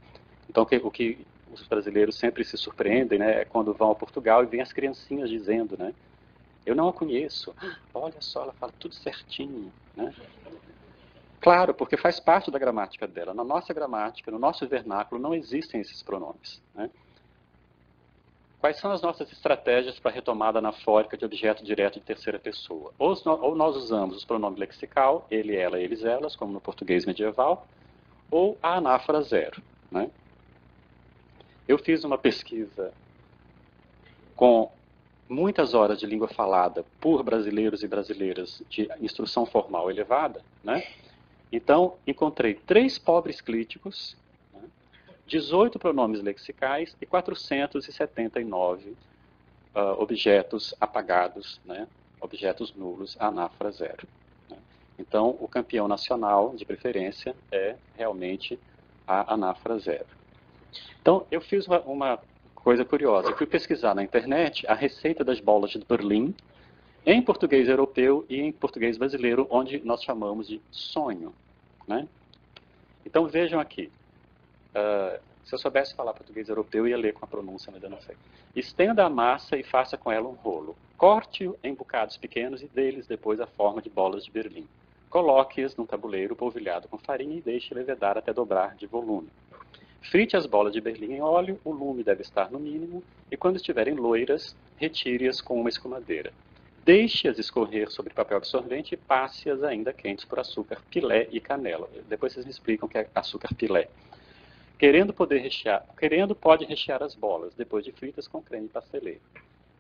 Então, o que os brasileiros sempre se surpreendem, né, é quando vão a Portugal e vêm as criancinhas dizendo, né, eu não a conheço, olha só, ela fala tudo certinho. Né? Claro, porque faz parte da gramática dela. Na nossa gramática, no nosso vernáculo, não existem esses pronomes. Né? Quais são as nossas estratégias para a retomada anafórica de objeto direto de terceira pessoa? Ou nós usamos os pronomes lexical, ele, ela, eles, elas, como no português medieval, ou a anáfora zero. Né? Eu fiz uma pesquisa com muitas horas de língua falada por brasileiros e brasileiras de instrução formal elevada, né? Então, encontrei 3 pobres críticos, 18 pronomes lexicais e 479 objetos apagados, né, objetos nulos, anáfora zero. Né. Então, o campeão nacional, de preferência, é realmente a anáfora zero. Então, eu fiz uma coisa curiosa. Eu fui pesquisar na internet a receita das bolas de Berlim, em português europeu e em português brasileiro, onde nós chamamos de sonho. Né. Então, vejam aqui. Se eu soubesse falar português europeu, eu ia ler com a pronúncia, mas eu não sei. Estenda a massa e faça com ela um rolo. Corte-o em bocados pequenos e dê-lhes depois a forma de bolas de Berlim. Coloque-as num tabuleiro polvilhado com farinha e deixe levedar até dobrar de volume. Frite as bolas de Berlim em óleo, o lume deve estar no mínimo, e quando estiverem loiras, retire-as com uma escumadeira. Deixe-as escorrer sobre papel absorvente e passe-as ainda quentes por açúcar pilé e canela. Depois vocês me explicam o que é açúcar pilé. Querendo, pode rechear as bolas, depois de fritas, com creme pasteleiro.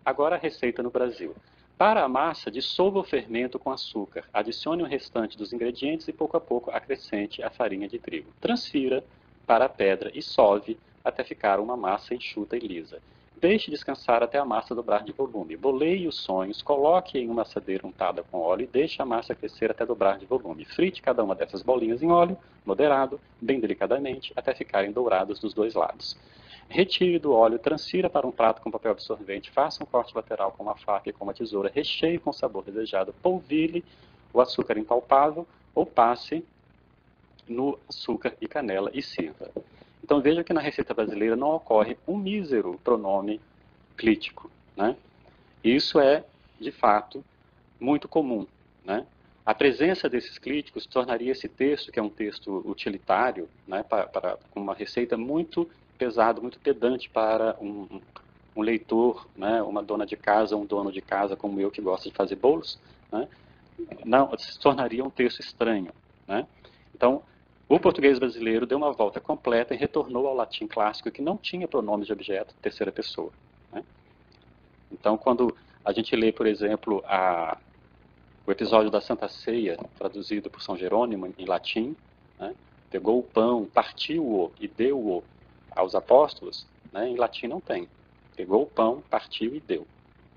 Agora a receita no Brasil. Para a massa, dissolva o fermento com açúcar, adicione o restante dos ingredientes e pouco a pouco acrescente a farinha de trigo. Transfira para a pedra e sove até ficar uma massa enxuta e lisa. Deixe descansar até a massa dobrar de volume. Boleie os sonhos, coloque em uma assadeira untada com óleo e deixe a massa crescer até dobrar de volume. Frite cada uma dessas bolinhas em óleo moderado, bem delicadamente, até ficarem douradas dos dois lados. Retire do óleo, transfira para um prato com papel absorvente, faça um corte lateral com uma faca e com uma tesoura, recheie com o sabor desejado, polvilhe o açúcar impalpável ou passe no açúcar e canela e sirva. Então veja que na receita brasileira não ocorre um mísero pronome clítico, né? Isso é, de fato, muito comum, né? A presença desses clíticos tornaria esse texto, que é um texto utilitário, né, para uma receita muito pesado, muito pedante para um leitor, né, uma dona de casa, um dono de casa como eu que gosta de fazer bolos, né, não, se tornaria um texto estranho, né? Então, o português brasileiro deu uma volta completa e retornou ao latim clássico, que não tinha pronomes de objeto terceira pessoa, né? Então, quando a gente lê, por exemplo, o episódio da Santa Ceia, traduzido por São Jerônimo em latim, né, pegou o pão, partiu-o e deu-o aos apóstolos, né, em latim não tem. Pegou o pão, partiu e deu,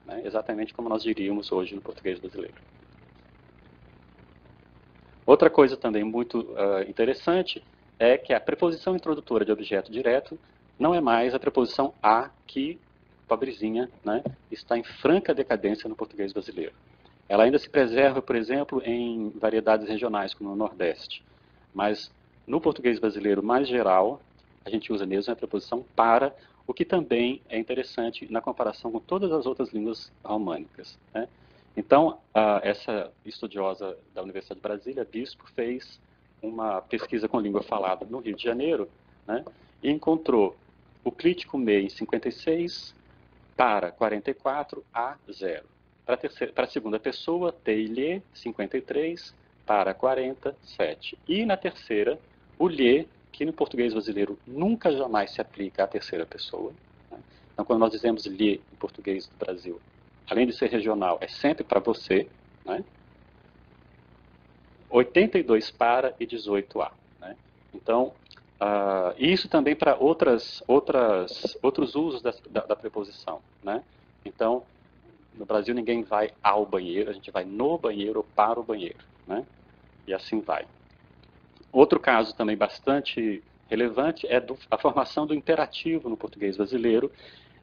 né, exatamente como nós diríamos hoje no português brasileiro. Outra coisa também muito interessante é que a preposição introdutora de objeto direto não é mais a preposição a, que, pobrezinha, né, está em franca decadência no português brasileiro. Ela ainda se preserva, por exemplo, em variedades regionais, como no Nordeste. Mas no português brasileiro mais geral, a gente usa mesmo a preposição para, o que também é interessante na comparação com todas as outras línguas românicas, né? Então, essa estudiosa da Universidade de Brasília, Bispo, fez uma pesquisa com língua falada no Rio de Janeiro, né, e encontrou o clítico me em 56, para 44, a 0. Para a segunda pessoa, te-lhe, 53, para 40, 7. E na terceira, o lhe, que no português brasileiro nunca jamais se aplica à terceira pessoa, né? Então, quando nós dizemos lhe em português do Brasil, além de ser regional, é sempre para você, né? 82 para e 18 a, né? Então, isso também para outros usos da preposição, né? Então, no Brasil ninguém vai ao banheiro, a gente vai no banheiro ou para o banheiro, né? E assim vai. Outro caso também bastante relevante é a formação do imperativo no português brasileiro.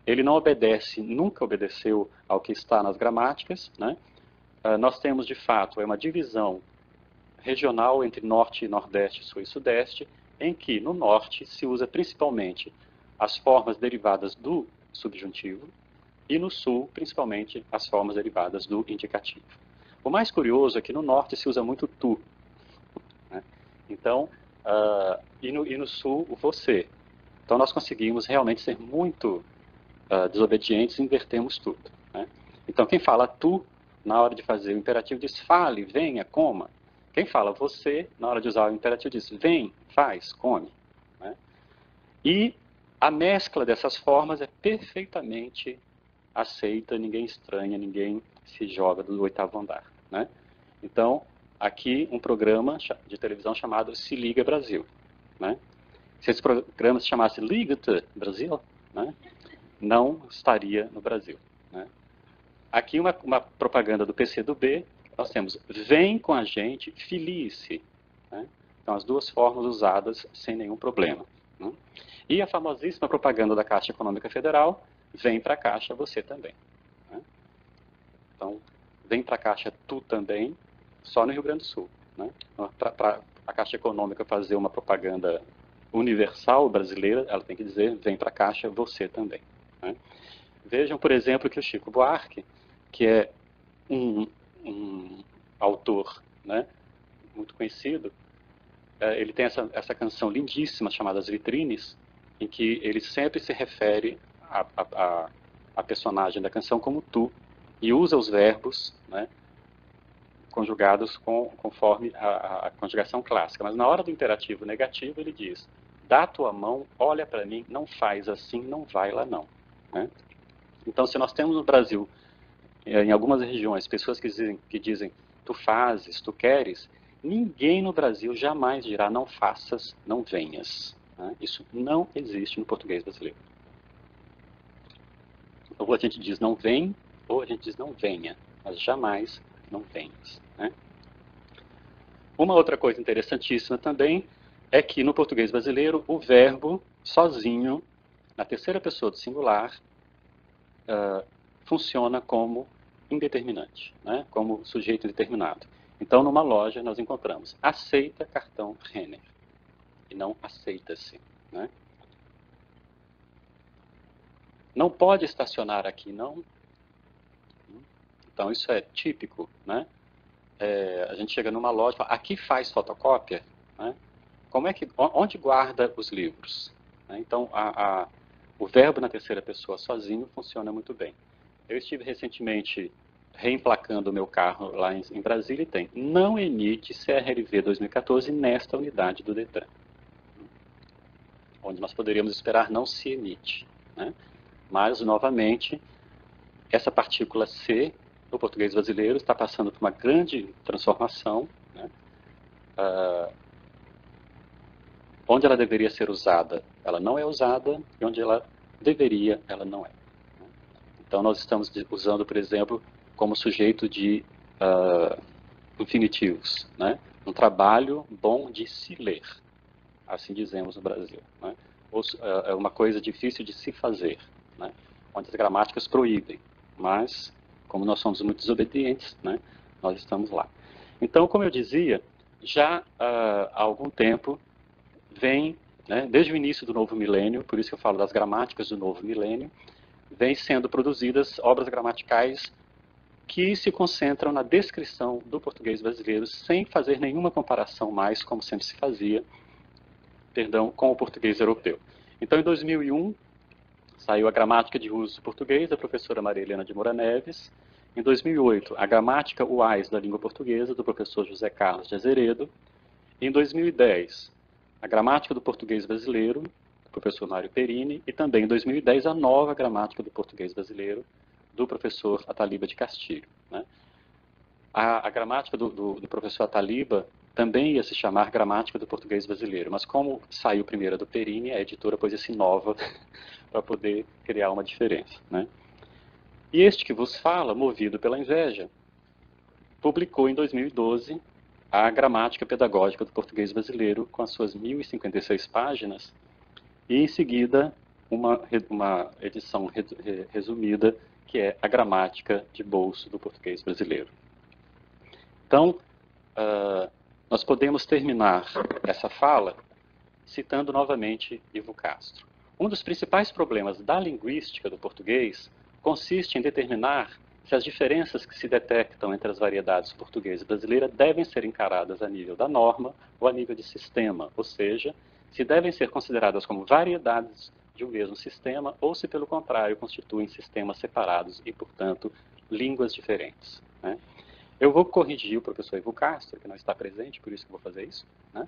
Ele não obedece, nunca obedeceu ao que está nas gramáticas, né? Nós temos, de fato, uma divisão regional entre norte, nordeste, sul e sudeste, em que no norte se usa principalmente as formas derivadas do subjuntivo e no sul, principalmente, as formas derivadas do indicativo. O mais curioso é que no norte se usa muito tu, né? Então, e no sul, o você. Então nós conseguimos realmente ser muito desobedientes e invertemos tudo, né? Então quem fala tu, na hora de fazer o imperativo diz fale, venha, coma. Quem fala você, na hora de usar o imperativo diz vem, faz, come, né? E a mescla dessas formas é perfeitamente aceita, ninguém estranha, ninguém se joga do 8º andar, né? Então, aqui um programa de televisão chamado Se Liga Brasil, né? Se esse programa se chamasse Liga-te Brasil, né, não estaria no Brasil, né? Aqui uma propaganda do PCdoB, nós temos vem com a gente, filie-se, né? Então, as duas formas usadas sem nenhum problema, né? E a famosíssima propaganda da Caixa Econômica Federal, vem para a Caixa você também, né? Então, vem para a Caixa tu também, só no Rio Grande do Sul, né? Para a Caixa Econômica fazer uma propaganda universal brasileira, ela tem que dizer vem para a Caixa você também, né? Vejam, por exemplo, que o Chico Buarque, que é um autor, né, muito conhecido, ele tem essa canção lindíssima chamada As Vitrines, em que ele sempre se refere a personagem da canção como tu, e usa os verbos, né, conjugados conforme a conjugação clássica. Mas na hora do imperativo negativo ele diz, dá tua mão, olha para mim, não faz assim, não vai lá não, né? Então, se nós temos no Brasil, em algumas regiões, pessoas que dizem tu fazes, tu queres, ninguém no Brasil jamais dirá não faças, não venhas. Né? Isso não existe no português brasileiro. Ou a gente diz não vem, ou a gente diz não venha, mas jamais não venhas. Né? Uma outra coisa interessantíssima também é que no português brasileiro o verbo sozinho, na terceira pessoa do singular, funciona como indeterminante, né? Como sujeito indeterminado. Então, numa loja, nós encontramos aceita cartão Renner e não aceita-se. Né? Não pode estacionar aqui, não. Então, isso é típico. Né? A gente chega numa loja e fala, aqui faz fotocópia? Né? Onde guarda os livros? Né? Então, o verbo na terceira pessoa sozinho funciona muito bem. Eu estive recentemente reemplacando o meu carro lá em Brasília e tem não emite CRLV 2014 nesta unidade do Detran. Onde nós poderíamos esperar não se emite. Né? Mas, novamente, essa partícula C, no português brasileiro, está passando por uma grande transformação, né? Onde ela deveria ser usada, ela não é usada, e onde ela deveria, ela não é. Então, nós estamos usando, por exemplo, como sujeito de infinitivos, né? Um trabalho bom de se ler, assim dizemos no Brasil. Né? É uma coisa difícil de se fazer, né? Onde as gramáticas proíbem, mas, como nós somos muito desobedientes, né? Nós estamos lá. Então, como eu dizia, já há algum tempo vem, né, desde o início do novo milênio, por isso que eu falo das gramáticas do novo milênio, vem sendo produzidas obras gramaticais que se concentram na descrição do português brasileiro sem fazer nenhuma comparação mais, como sempre se fazia, com o português europeu. Então, em 2001, saiu a Gramática de Uso do Português, da professora Maria Helena de Moura Neves. Em 2008, a Gramática UAIs da Língua Portuguesa, do professor José Carlos de Azeredo. Em 2010, a Gramática do Português Brasileiro, do professor Mário Perini. E também, em 2010, a nova Gramática do Português Brasileiro, do professor Ataliba de Castilho. Né? A gramática do professor Ataliba também ia se chamar Gramática do Português Brasileiro, mas como saiu primeiro do Perini, a editora pôs esse nova para poder criar uma diferença. Né? E este que vos fala, movido pela inveja, publicou em 2012 a Gramática Pedagógica do Português Brasileiro, com as suas 1056 páginas, e em seguida uma edição resumida, que é a Gramática de Bolso do Português Brasileiro. Então, nós podemos terminar essa fala citando novamente Ivo Castro. Um dos principais problemas da linguística do português consiste em determinar se as diferenças que se detectam entre as variedades portuguesa e brasileira devem ser encaradas a nível da norma ou a nível de sistema, ou seja, se devem ser consideradas como variedades de um mesmo sistema ou se, pelo contrário, constituem sistemas separados e, portanto, línguas diferentes. Né? Eu vou corrigir o professor Ivo Castro, que não está presente, por isso que eu vou fazer isso. Né?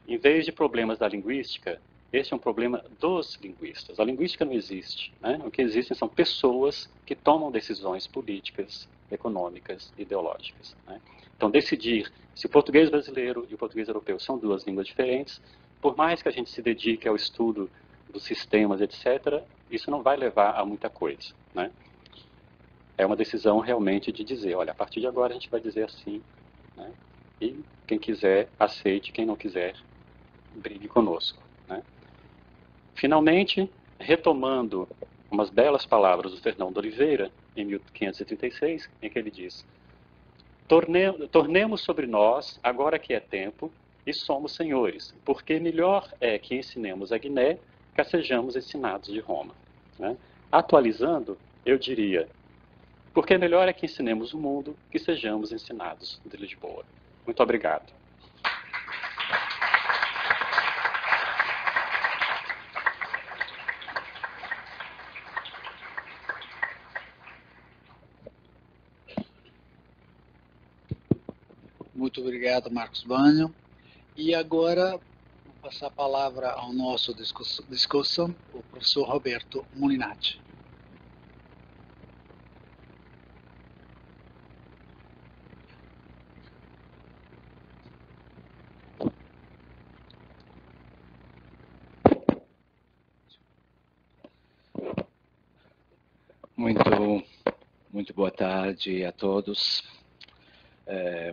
Em vez de problemas da linguística, este é um problema dos linguistas. A linguística não existe. Né? O que existem são pessoas que tomam decisões políticas, econômicas, ideológicas. Né? Então, decidir se o português brasileiro e o português europeu são duas línguas diferentes, por mais que a gente se dedique ao estudo dos sistemas, etc., isso não vai levar a muita coisa. Né? É uma decisão realmente de dizer, olha, a partir de agora a gente vai dizer assim, né? E quem quiser, aceite, quem não quiser, brigue conosco. Né? Finalmente, retomando umas belas palavras do Fernão de Oliveira, em 1536, em que ele diz: tornemos sobre nós, agora que é tempo, e somos senhores, porque melhor é que ensinemos a Guiné que a sejamos ensinados de Roma. Né? Atualizando, eu diria, porque melhor é que ensinemos o mundo que sejamos ensinados de Lisboa. Muito obrigado. Muito obrigado, Marcos Banho. E agora, vou passar a palavra ao nosso discussão, o professor Roberto Molinatti. Muito boa tarde a todos.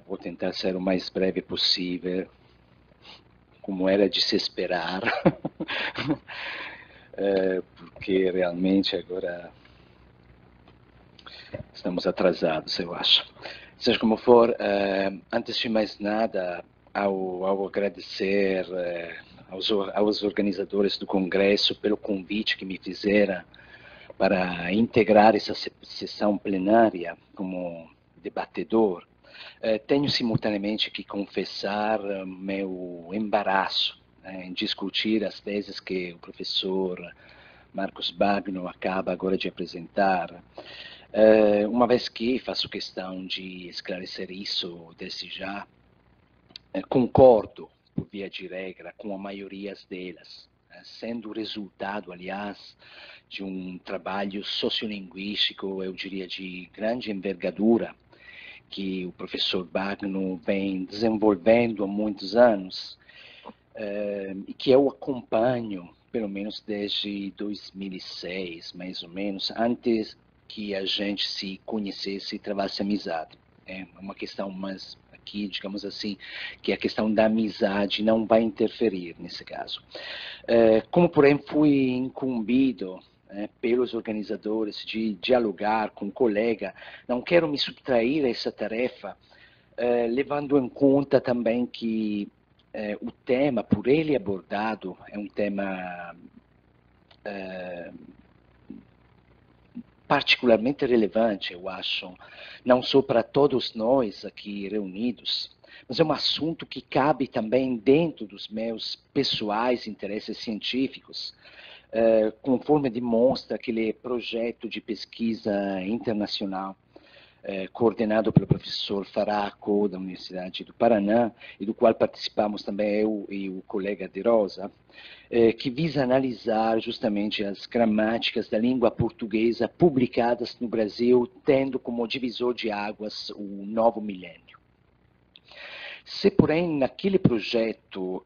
Vou tentar ser o mais breve possível, como era de se esperar, porque realmente agora estamos atrasados, eu acho. Seja como for, antes de mais nada, ao agradecer aos organizadores do Congresso pelo convite que me fizeram para integrar essa sessão plenária como debatedor, tenho simultaneamente que confessar meu embaraço em discutir as teses que o professor Marcos Bagno acaba agora de apresentar, uma vez que faço questão de esclarecer isso desde já, concordo, por via de regra, com a maioria delas, sendo o resultado, aliás, de um trabalho sociolinguístico, eu diria, de grande envergadura, que o professor Bagno vem desenvolvendo há muitos anos, e que eu acompanho, pelo menos desde 2006, mais ou menos, antes que a gente se conhecesse e travasse amizade. É uma questão mais aqui, digamos assim, que a questão da amizade não vai interferir nesse caso. Como, porém, fui incumbido pelos organizadores de dialogar com o colega, não quero me subtrair a essa tarefa, levando em conta também que o tema, por ele abordado, é um tema particularmente relevante, eu acho, não só para todos nós aqui reunidos, mas é um assunto que cabe também dentro dos meus pessoais interesses científicos, conforme demonstra aquele projeto de pesquisa internacional coordenado pelo professor Faraco, da Universidade do Paraná, e do qual participamos também eu e o colega De Rosa, que visa analisar justamente as gramáticas da língua portuguesa publicadas no Brasil, tendo como divisor de águas o novo milênio. Se, porém, naquele projeto,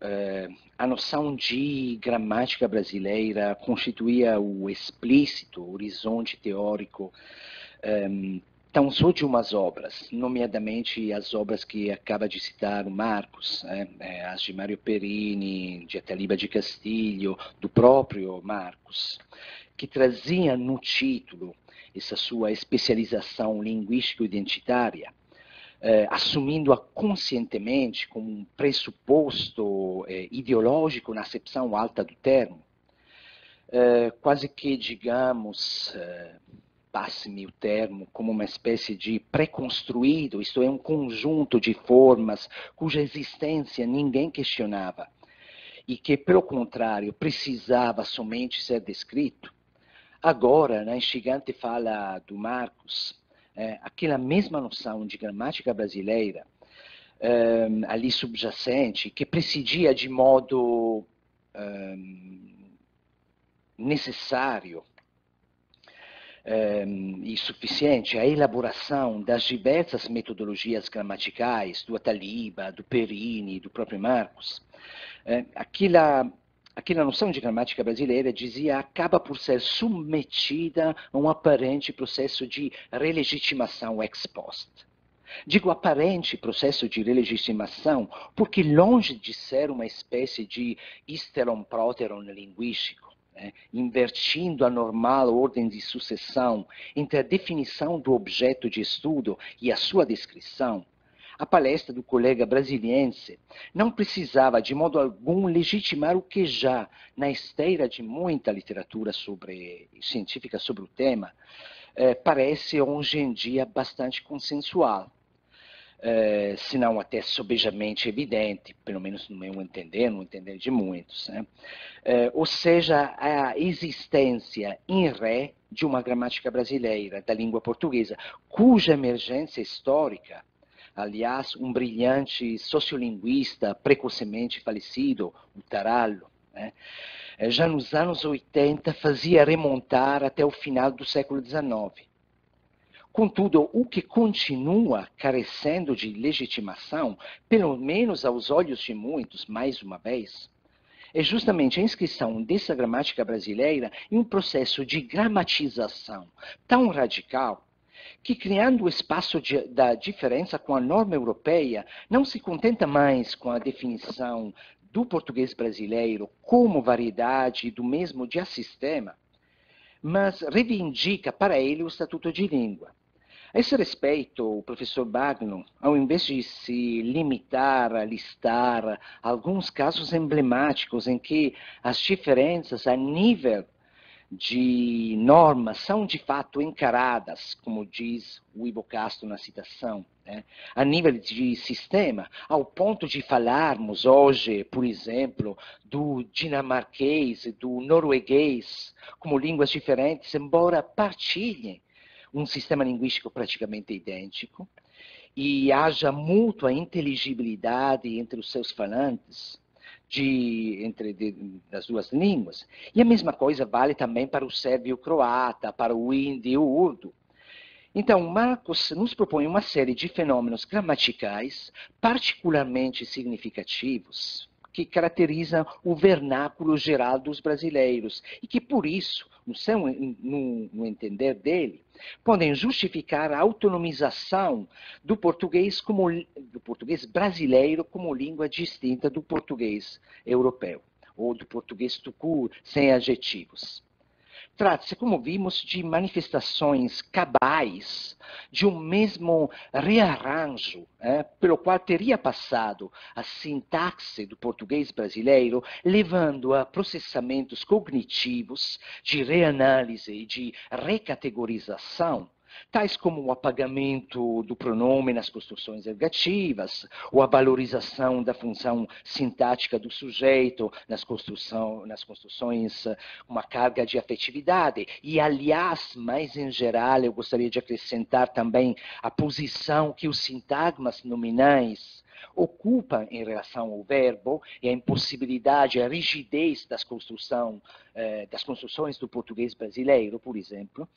a noção de gramática brasileira constituía o explícito horizonte teórico tão só de umas obras, nomeadamente as obras que acaba de citar o Marcos, as de Mário Perini, de Ataliba de Castilho, do próprio Marcos, que traziam no título essa sua especialização linguístico-identitária, assumindo-a conscientemente como um pressuposto ideológico na acepção alta do termo, quase que, digamos, passe-me o termo, como uma espécie de pré-construído, isto é, um conjunto de formas cuja existência ninguém questionava, e que, pelo contrário, precisava somente ser descrito. Agora, na instigante fala do Marcos, aquela mesma noção de gramática brasileira, ali subjacente, que presidia de modo necessário e suficiente a elaboração das diversas metodologias gramaticais do Ataliba, do Perini, do próprio Marcos, aquela noção de gramática brasileira, dizia, acaba por ser submetida a um aparente processo de relegitimação ex post. Digo aparente processo de relegitimação porque, longe de ser uma espécie de histeron proteron linguístico, invertindo a normal ordem de sucessão entre a definição do objeto de estudo e a sua descrição, a palestra do colega brasiliense não precisava de modo algum legitimar o que já, na esteira de muita literatura científica sobre o tema, parece hoje em dia bastante consensual. Se não até sobejamente evidente, pelo menos no meu entender, no entender de muitos. Ou seja, a existência em ré de uma gramática brasileira, da língua portuguesa, cuja emergência histórica, aliás, um brilhante sociolinguista precocemente falecido, o Tarallo, já nos anos 80 fazia remontar até o final do século XIX. Contudo, o que continua carecendo de legitimação, pelo menos aos olhos de muitos, mais uma vez, é justamente a inscrição dessa gramática brasileira em um processo de gramatização tão radical que, criando o espaço da diferença com a norma europeia, não se contenta mais com a definição do português brasileiro como variedade do mesmo diassistema, mas reivindica para ele o Estatuto de Língua. A esse respeito, o professor Baglio, ao invés de se limitar a listar alguns casos emblemáticos em que as diferenças a nível de normas são de fato encaradas, como diz o Ivo Castro na citação, né, a nível de sistema, ao ponto de falarmos hoje, por exemplo, do dinamarquês e do norueguês como línguas diferentes, embora partilhem um sistema linguístico praticamente idêntico e haja mútua inteligibilidade entre os seus falantes, das duas línguas. E a mesma coisa vale também para o sérvio-croata, para o hindi e o urdu. Então, Marcos nos propõe uma série de fenômenos gramaticais particularmente significativos, que caracterizam o vernáculo geral dos brasileiros e que, por isso, no entender dele, podem justificar a autonomização do português brasileiro como língua distinta do português europeu, ou do português tucu, sem adjetivos. Trata-se, como vimos, de manifestações cabais de um mesmo rearranjo, pelo qual teria passado a sintaxe do português brasileiro, levando a processamentos cognitivos de reanálise e de recategorização, tais como o apagamento do pronome nas construções ergativas, ou a valorização da função sintática do sujeito nas construções com uma carga de afetividade. E, aliás, mais em geral, eu gostaria de acrescentar também a posição que os sintagmas nominais ocupam em relação ao verbo e a impossibilidade, a rigidez das construções do português brasileiro, por exemplo.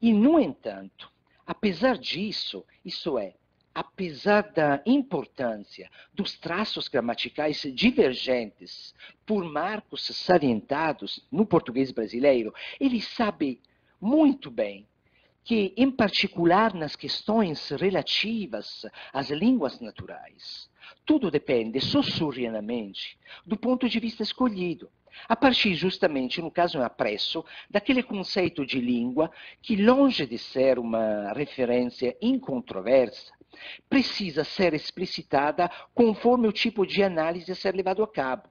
E, no entanto, apesar disso, isso é, apesar da importância dos traços gramaticais divergentes por marcos salientados no português brasileiro, ele sabe muito bem que, em particular nas questões relativas às línguas naturais, tudo depende sussurrianamente do ponto de vista escolhido, a partir justamente, no caso apresso, daquele conceito de língua que, longe de ser uma referência incontroversa, precisa ser explicitada conforme o tipo de análise a ser levado a cabo.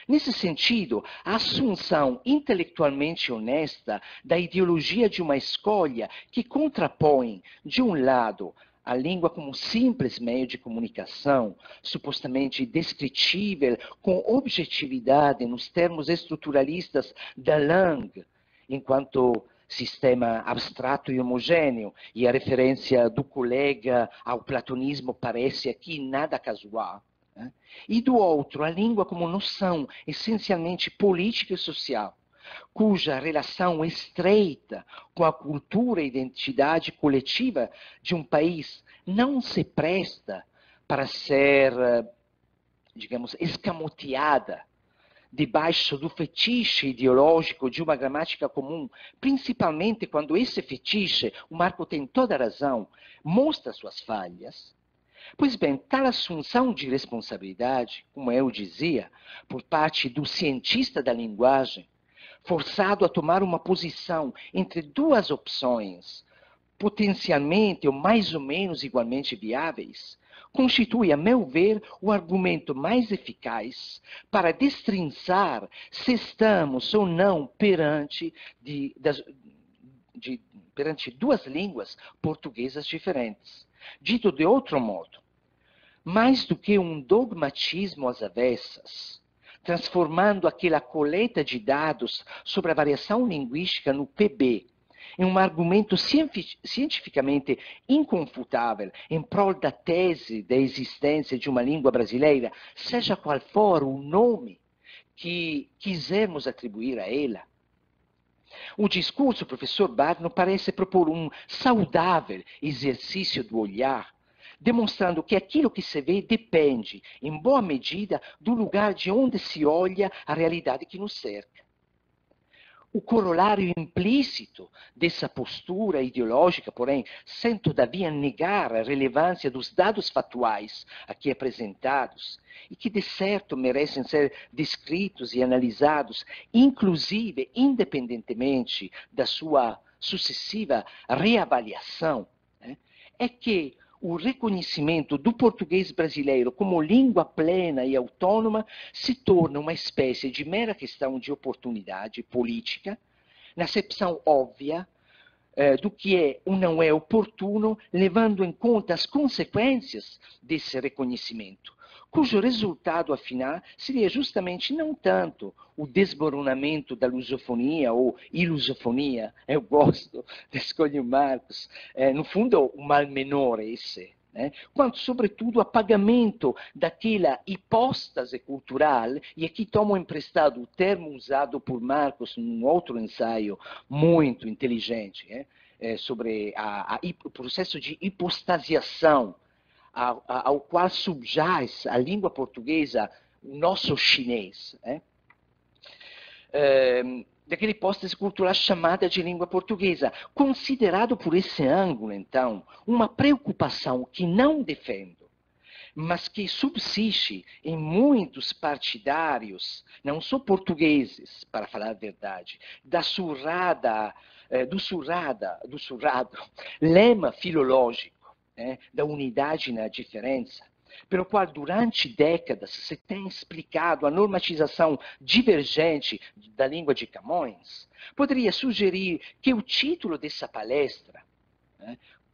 Nesse sentido, a assunção intelectualmente honesta da ideologia de uma escolha que contrapõe, de um lado, a língua como simples meio de comunicação, supostamente descritível com objetividade nos termos estruturalistas da langue, enquanto sistema abstrato e homogêneo, e a referência do colega ao platonismo parece aqui nada casual. E do outro, a língua como noção essencialmente política e social, cuja relação estreita com a cultura e identidade coletiva de um país não se presta para ser, digamos, escamoteada debaixo do fetiche ideológico de uma gramática comum, principalmente quando esse fetiche, o Marco tem toda a razão, mostra suas falhas. Pois bem, tal assunção de responsabilidade, como eu dizia, por parte do cientista da linguagem, forçado a tomar uma posição entre duas opções, potencialmente ou mais ou menos igualmente viáveis, constitui, a meu ver, o argumento mais eficaz para destrinçar se estamos ou não perante duas línguas portuguesas diferentes. Dito de outro modo, mais do que um dogmatismo às avessas, transformando aquela coleta de dados sobre a variação linguística no PB em um argumento cientificamente inconfutável em prol da tese da existência de uma língua brasileira, seja qual for o nome que quisermos atribuir a ela. O discurso, professor Baglio, parece propor um saudável exercício do olhar, demonstrando que aquilo que se vê depende, em boa medida, do lugar de onde se olha a realidade que nos cerca. O corolário implícito dessa postura ideológica, porém, sem todavia negar a relevância dos dados fatuais aqui apresentados, e que de certo merecem ser descritos e analisados, inclusive independentemente da sua sucessiva reavaliação, né, é que o reconhecimento do português brasileiro como língua plena e autônoma se torna uma espécie de mera questão de oportunidade política, na acepção óbvia do que é ou não é oportuno, levando em conta as consequências desse reconhecimento, cujo resultado, afinal, seria justamente não tanto o desmoronamento da lusofonia ou ilusofonia, eu gosto de escolher o Marcos, no fundo, o mal menor esse, né? Quanto, sobretudo, o apagamento daquela hipóstase cultural, e aqui tomo emprestado o termo usado por Marcos num outro ensaio muito inteligente, sobre o processo de hipostasiação ao qual subjaz a língua portuguesa, o nosso chinês, daquela hipótese cultural chamada de língua portuguesa, considerado por esse ângulo, então, uma preocupação que não defendo, mas que subsiste em muitos partidários, não só portugueses, para falar a verdade, do surrado lema filológico, da unidade na diferença, pelo qual durante décadas se tem explicado a normatização divergente da língua de Camões, poderia sugerir que o título dessa palestra,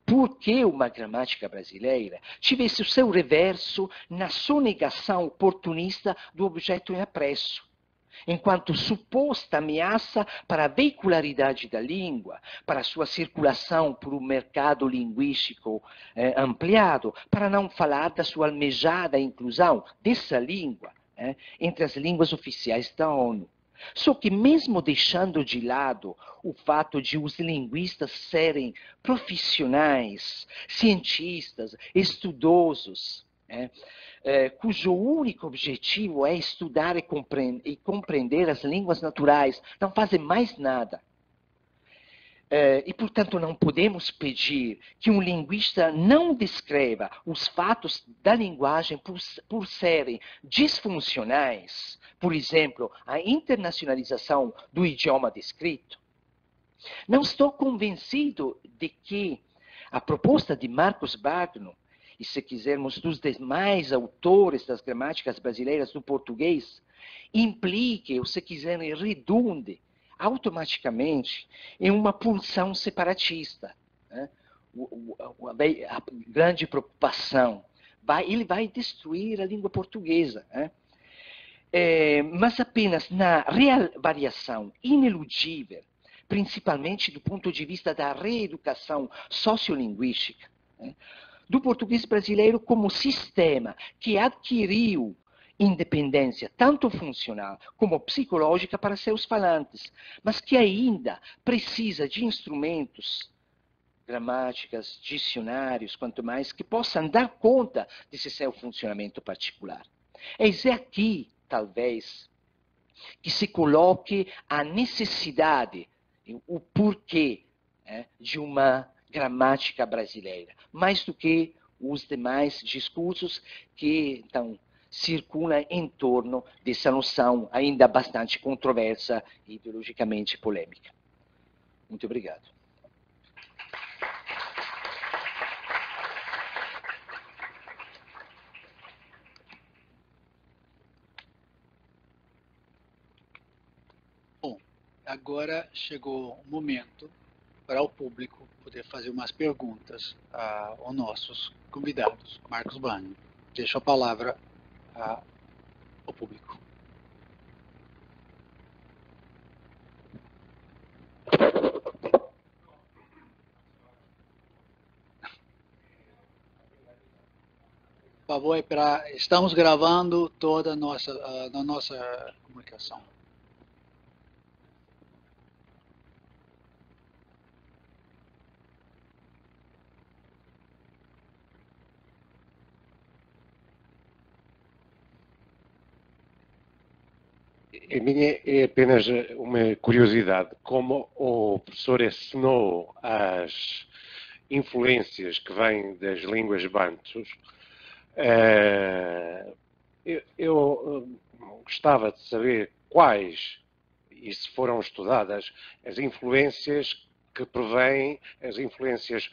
Por que uma gramática brasileira, tivesse o seu reverso na sonegação oportunista do objeto em apreço, enquanto suposta ameaça para a veicularidade da língua, para a sua circulação por um mercado linguístico ampliado, para não falar da sua almejada inclusão dessa língua entre as línguas oficiais da ONU. Só que mesmo deixando de lado o fato de os linguistas serem profissionais, cientistas, estudosos, cujo único objetivo é estudar e compreender as línguas naturais, não fazem mais nada. E, portanto, não podemos pedir que um linguista não descreva os fatos da linguagem por serem disfuncionais, por exemplo, a internacionalização do idioma descrito. Não estou convencido de que a proposta de Marcos Bagno, e se quisermos dos demais autores das gramáticas brasileiras do português, implique, ou se quiserem, redunde automaticamente em uma pulsão separatista. A grande preocupação. Ele vai destruir a língua portuguesa. Mas apenas na real variação ineludível, principalmente do ponto de vista da reeducação sociolinguística, do português brasileiro como sistema que adquiriu independência tanto funcional como psicológica para seus falantes, mas que ainda precisa de instrumentos, gramáticas, dicionários, quanto mais, que possam dar conta desse seu funcionamento particular. Eis aqui, talvez, que se coloque a necessidade, o porquê de uma gramática brasileira, mais do que os demais discursos que, então, circulam em torno dessa noção ainda bastante controversa e ideologicamente polêmica. Muito obrigado. Bom, agora chegou o momento para o público poder fazer umas perguntas aos nossos convidados. Marcos Bagno, deixo a palavra ao público. Por favor, estamos gravando toda a nossa comunicação. A minha é apenas uma curiosidade. Como o professor ensinou as influências que vêm das línguas bantus, eu gostava de saber quais, e se foram estudadas, as influências que provêm, as influências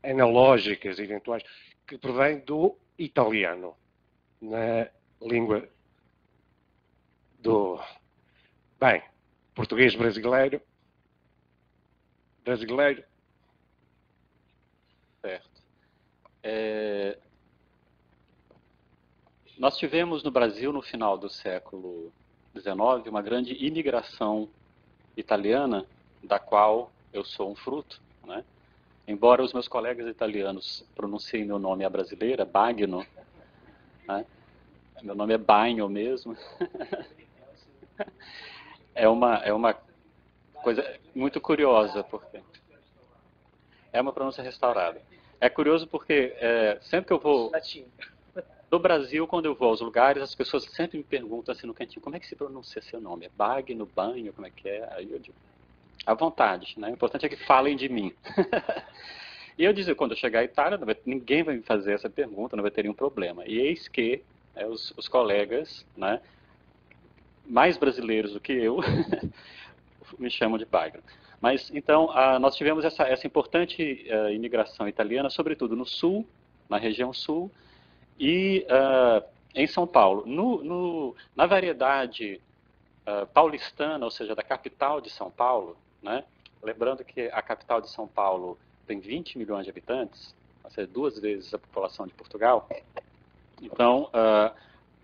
analógicas eventuais, que provêm do italiano, na língua do, bem, português brasileiro, Certo. Nós tivemos no Brasil, no final do século XIX, uma grande imigração italiana, da qual eu sou um fruto, né? Embora os meus colegas italianos pronunciem meu nome à brasileira, Bagno, né? Meu nome é Bagno mesmo. É uma coisa muito curiosa, porque é uma pronúncia restaurada. É curioso porque sempre que eu vou no Brasil, quando eu vou aos lugares, as pessoas sempre me perguntam assim no cantinho, como é que se pronuncia seu nome? É Bagno, Banho, como é que é? Aí eu digo, à vontade, né? O importante é que falem de mim. E eu dizia, quando eu chegar à Itália, ninguém vai me fazer essa pergunta, não vai ter nenhum problema. E eis que os colegas, né, mais brasileiros do que eu, me chamam de Bagno. Mas, então, nós tivemos essa importante imigração italiana, sobretudo no sul, na região sul, e em São Paulo. Na variedade paulistana, ou seja, da capital de São Paulo, né, lembrando que a capital de São Paulo tem 20 milhões de habitantes, ou seja, 2 vezes a população de Portugal, então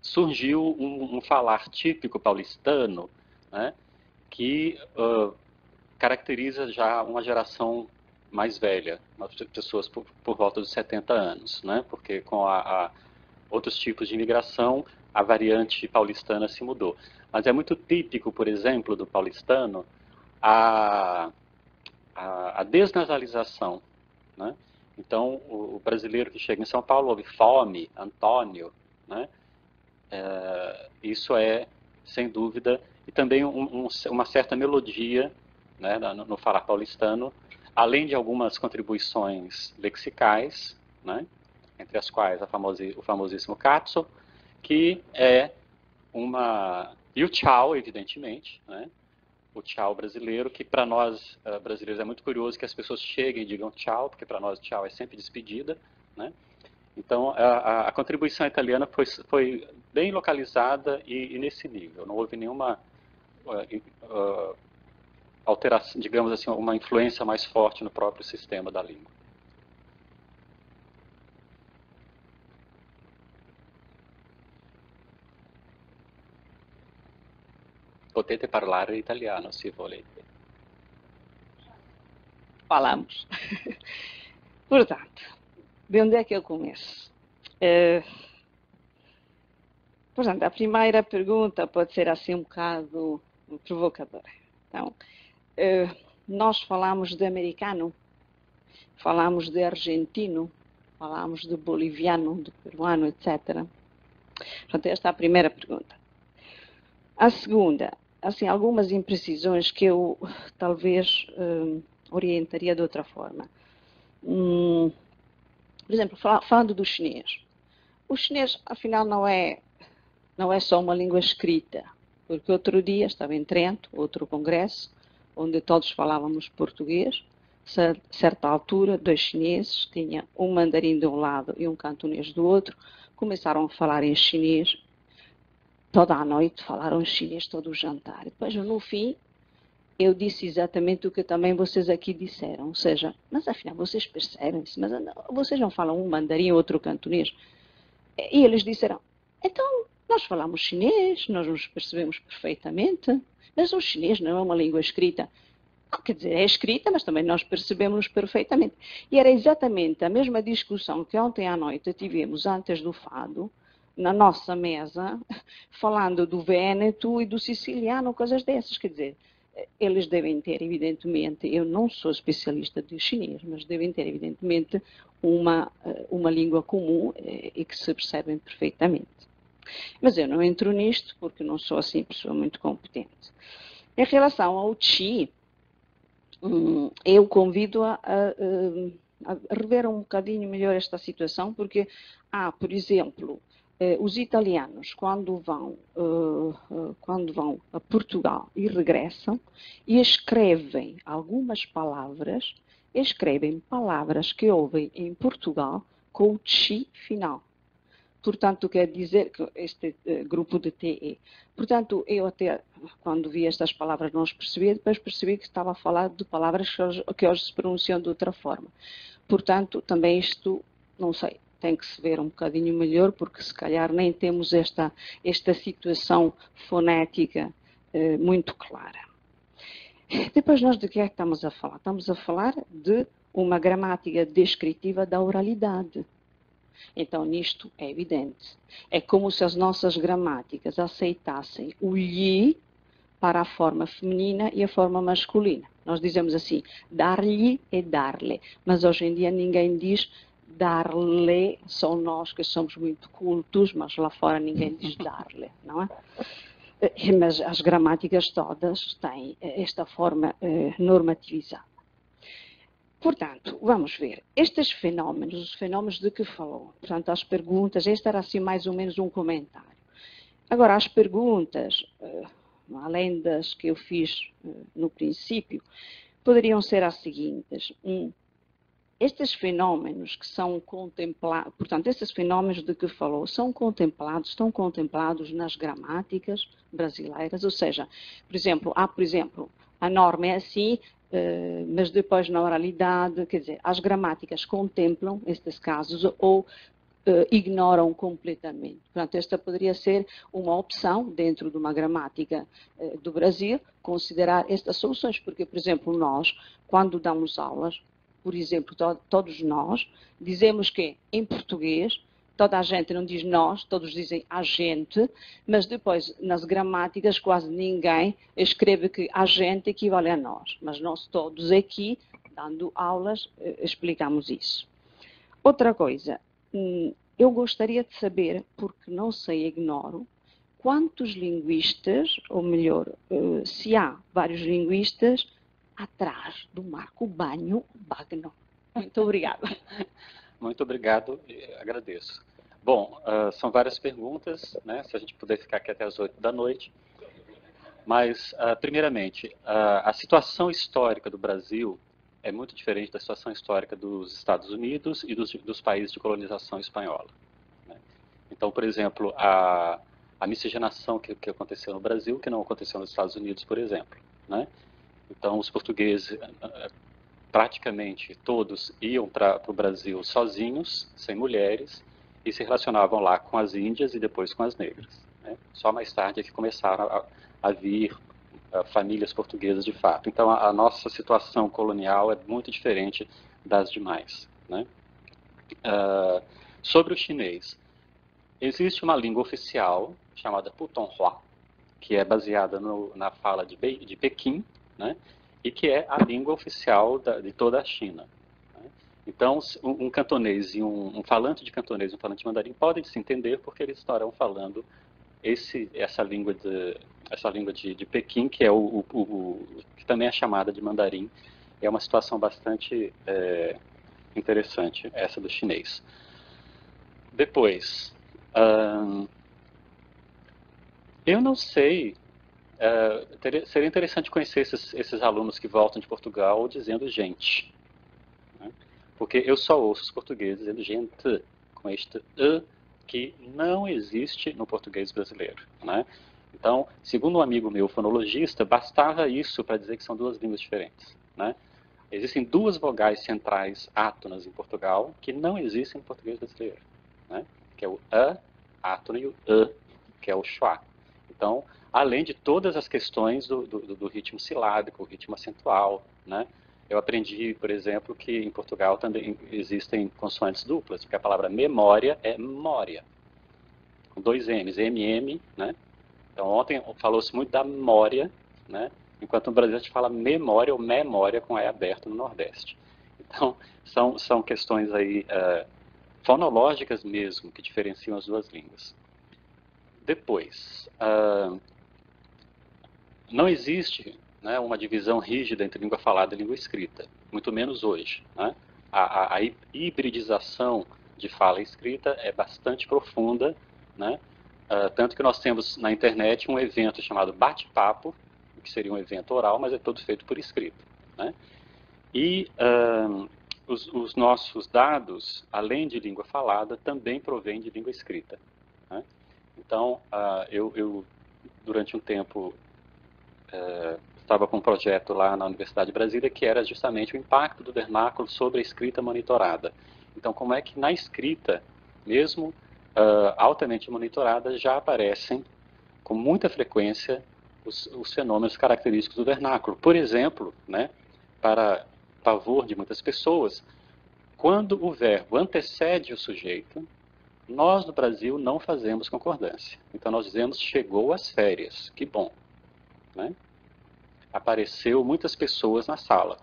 surgiu um falar típico paulistano, né, que caracteriza já uma geração mais velha, pessoas por volta dos 70 anos, né? Porque com outros tipos de imigração, a variante paulistana se mudou. Mas é muito típico, por exemplo, do paulistano, a desnasalização, né? Então, o brasileiro que chega em São Paulo ouve fome, Antônio, né? Isso é, sem dúvida, e também uma certa melodia, né, no falar paulistano, além de algumas contribuições lexicais, né, entre as quais o famosíssimo cazzo, que é e o tchau, evidentemente, né, o tchau brasileiro, que para nós brasileiros é muito curioso que as pessoas cheguem e digam tchau, porque para nós tchau é sempre despedida, né. Então, a contribuição italiana foi bem localizada e nesse nível, não houve nenhuma alteração, digamos assim, uma influência mais forte no próprio sistema da língua. Potete parlare italiano, se volete. Falamos. Portanto, de onde é que eu começo? Portanto, a primeira pergunta pode ser assim um bocado provocadora. Então, nós falamos de americano, falamos de argentino, falamos de boliviano, de peruano, etc. Portanto, esta é a primeira pergunta. A segunda, assim, algumas imprecisões que eu talvez orientaria de outra forma. Por exemplo, falando do chinês. O chinês, afinal, não é só uma língua escrita, porque outro dia estava em Trento, outro congresso, onde todos falávamos português. A certa altura, 2 chineses, tinha um mandarim de um lado e um cantonês do outro, começaram a falar em chinês, toda a noite falaram em chinês todo o jantar. Depois, no fim, eu disse exatamente o que também vocês aqui disseram, ou seja, mas afinal vocês percebem-se, mas vocês não falam um mandarim, outro cantonês. E eles disseram, então nós falamos chinês, nós nos percebemos perfeitamente, mas o chinês não é uma língua escrita. Quer dizer, é escrita, mas também nós percebemos perfeitamente. E era exatamente a mesma discussão que ontem à noite tivemos antes do fado, na nossa mesa, falando do Véneto e do siciliano, coisas dessas. Quer dizer, eles devem ter, evidentemente, eu não sou especialista de chinês, mas devem ter, evidentemente, uma língua comum e que se percebem perfeitamente. Mas eu não entro nisto porque não sou assim pessoa muito competente. Em relação ao Qi, eu convido a rever um bocadinho melhor esta situação, porque por exemplo, os italianos, quando vão a Portugal e regressam, e escrevem algumas palavras, escrevem palavras que ouvem em Portugal com o Qi final. Portanto, quer dizer que este grupo de TE. Portanto, eu até, quando vi estas palavras, não as percebi, depois percebi que estava a falar de palavras que hoje se pronunciam de outra forma. Portanto, também isto, não sei, tem que se ver um bocadinho melhor, porque se calhar nem temos esta situação fonética muito clara. Depois nós de que é que estamos a falar? Estamos a falar de uma gramática descritiva da oralidade. Então, nisto é evidente. É como se as nossas gramáticas aceitassem o lhe para a forma feminina e a forma masculina. Nós dizemos assim, dar-lhe e dar-lhe. Mas hoje em dia ninguém diz dar-lhe, só nós que somos muito cultos, mas lá fora ninguém diz dar-lhe, não é? Mas as gramáticas todas têm esta forma normativizada. Portanto, vamos ver, estes fenómenos, os fenómenos de que falou, portanto, as perguntas, este era assim mais ou menos um comentário. Agora, as perguntas, além das que eu fiz no princípio, poderiam ser as seguintes. Estes fenómenos que são contemplados, portanto, estes fenómenos de que falou, estão contemplados nas gramáticas brasileiras, ou seja, por exemplo, a norma é assim, mas depois na oralidade, quer dizer, as gramáticas contemplam estes casos ou ignoram completamente. Portanto, esta poderia ser uma opção dentro de uma gramática do Brasil, considerar estas soluções, porque, por exemplo, nós, quando damos aulas, por exemplo, todos nós, dizemos que em português, toda a gente não diz nós, todos dizem a gente, mas depois, nas gramáticas, quase ninguém escreve que a gente equivale a nós. Mas nós todos aqui, dando aulas, explicamos isso. Outra coisa, eu gostaria de saber, porque não sei, ignoro, quantos linguistas, ou melhor, se há vários linguistas atrás do Marco Banho Bagno. Muito obrigada. Muito obrigado, agradeço. Bom, são várias perguntas, né? Se a gente puder ficar aqui até as 8 da noite. Mas, primeiramente, a situação histórica do Brasil é muito diferente da situação histórica dos Estados Unidos e dos países de colonização espanhola, né? Então, por exemplo, a miscigenação que aconteceu no Brasil, que não aconteceu nos Estados Unidos, por exemplo, né? Então, os portugueses, praticamente todos, iam para o Brasil sozinhos, sem mulheres, e se relacionavam lá com as índias e depois com as negras, né? Só mais tarde é que começaram a vir famílias portuguesas de fato. Então, a nossa situação colonial é muito diferente das demais, né? Sobre o chinês, existe uma língua oficial chamada Putonghua, que é baseada na fala de Pequim, né? E que é a língua oficial de toda a China, né? Então, um cantonês e um falante de cantonês e um falante de mandarim podem se entender porque eles estarão falando essa língua de Pequim, que é que também é chamada de mandarim. É uma situação bastante interessante, essa do chinês. Depois, eu não sei, seria interessante conhecer esses alunos que voltam de Portugal dizendo gente, né? Porque eu só ouço os portugueses dizendo gente, com este e, que não existe no português brasileiro, né? Então, segundo um amigo meu, fonologista, bastava isso para dizer que são duas línguas diferentes, né? Existem duas vogais centrais átonas em Portugal que não existem no português brasileiro, né? Que é o a átono e o que é o schwa. Então, além de todas as questões do ritmo silábico, o ritmo acentual, né? Eu aprendi, por exemplo, que em Portugal também existem consoantes duplas, porque a palavra memória é mória, com dois M's, MM, né? Então, ontem falou-se muito da memória, né? Enquanto no Brasil a gente fala memória ou memória com E aberto no Nordeste. Então, são questões aí fonológicas mesmo, que diferenciam as duas línguas. Depois, não existe, né, uma divisão rígida entre língua falada e língua escrita, muito menos hoje, né? A hibridização de fala e escrita é bastante profunda, né? Tanto que nós temos na internet um evento chamado Bate-Papo, que seria um evento oral, mas é todo feito por escrito, né? E os nossos dados, além de língua falada, também provêm de língua escrita, né? Então, eu durante um tempo estava com um projeto lá na Universidade de Brasília que era justamente o impacto do vernáculo sobre a escrita monitorada. Então, como é que na escrita, mesmo altamente monitorada, já aparecem com muita frequência os fenômenos característicos do vernáculo. Por exemplo, né, para pavor de muitas pessoas, quando o verbo antecede o sujeito, nós no Brasil não fazemos concordância. Então nós dizemos chegou às férias, que bom, né? Apareceu muitas pessoas na sala,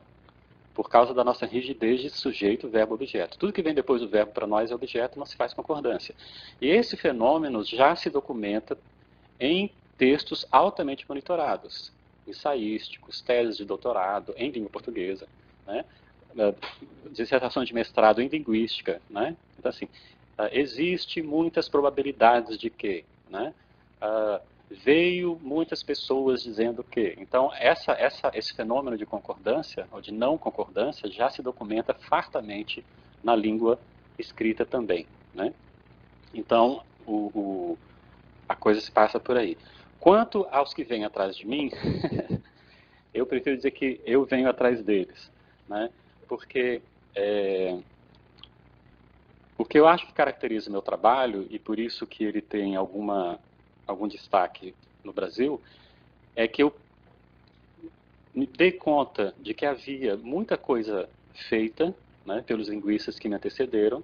por causa da nossa rigidez de sujeito, verbo, objeto. Tudo que vem depois do verbo para nós é objeto, não se faz concordância. E esse fenômeno já se documenta em textos altamente monitorados, ensaísticos, teses de doutorado em língua portuguesa, né? Dissertações de mestrado em linguística, né? Então, assim, existe muitas probabilidades de que, né? Veio muitas pessoas dizendo que. Então, esse fenômeno de concordância, ou de não concordância, já se documenta fartamente na língua escrita também, né? Então, a coisa se passa por aí. Quanto aos que vêm atrás de mim, eu prefiro dizer que eu venho atrás deles, né? Porque o que eu acho que caracteriza o meu trabalho, e por isso que ele tem algum destaque no Brasil, é que eu me dei conta de que havia muita coisa feita, né, pelos linguistas que me antecederam,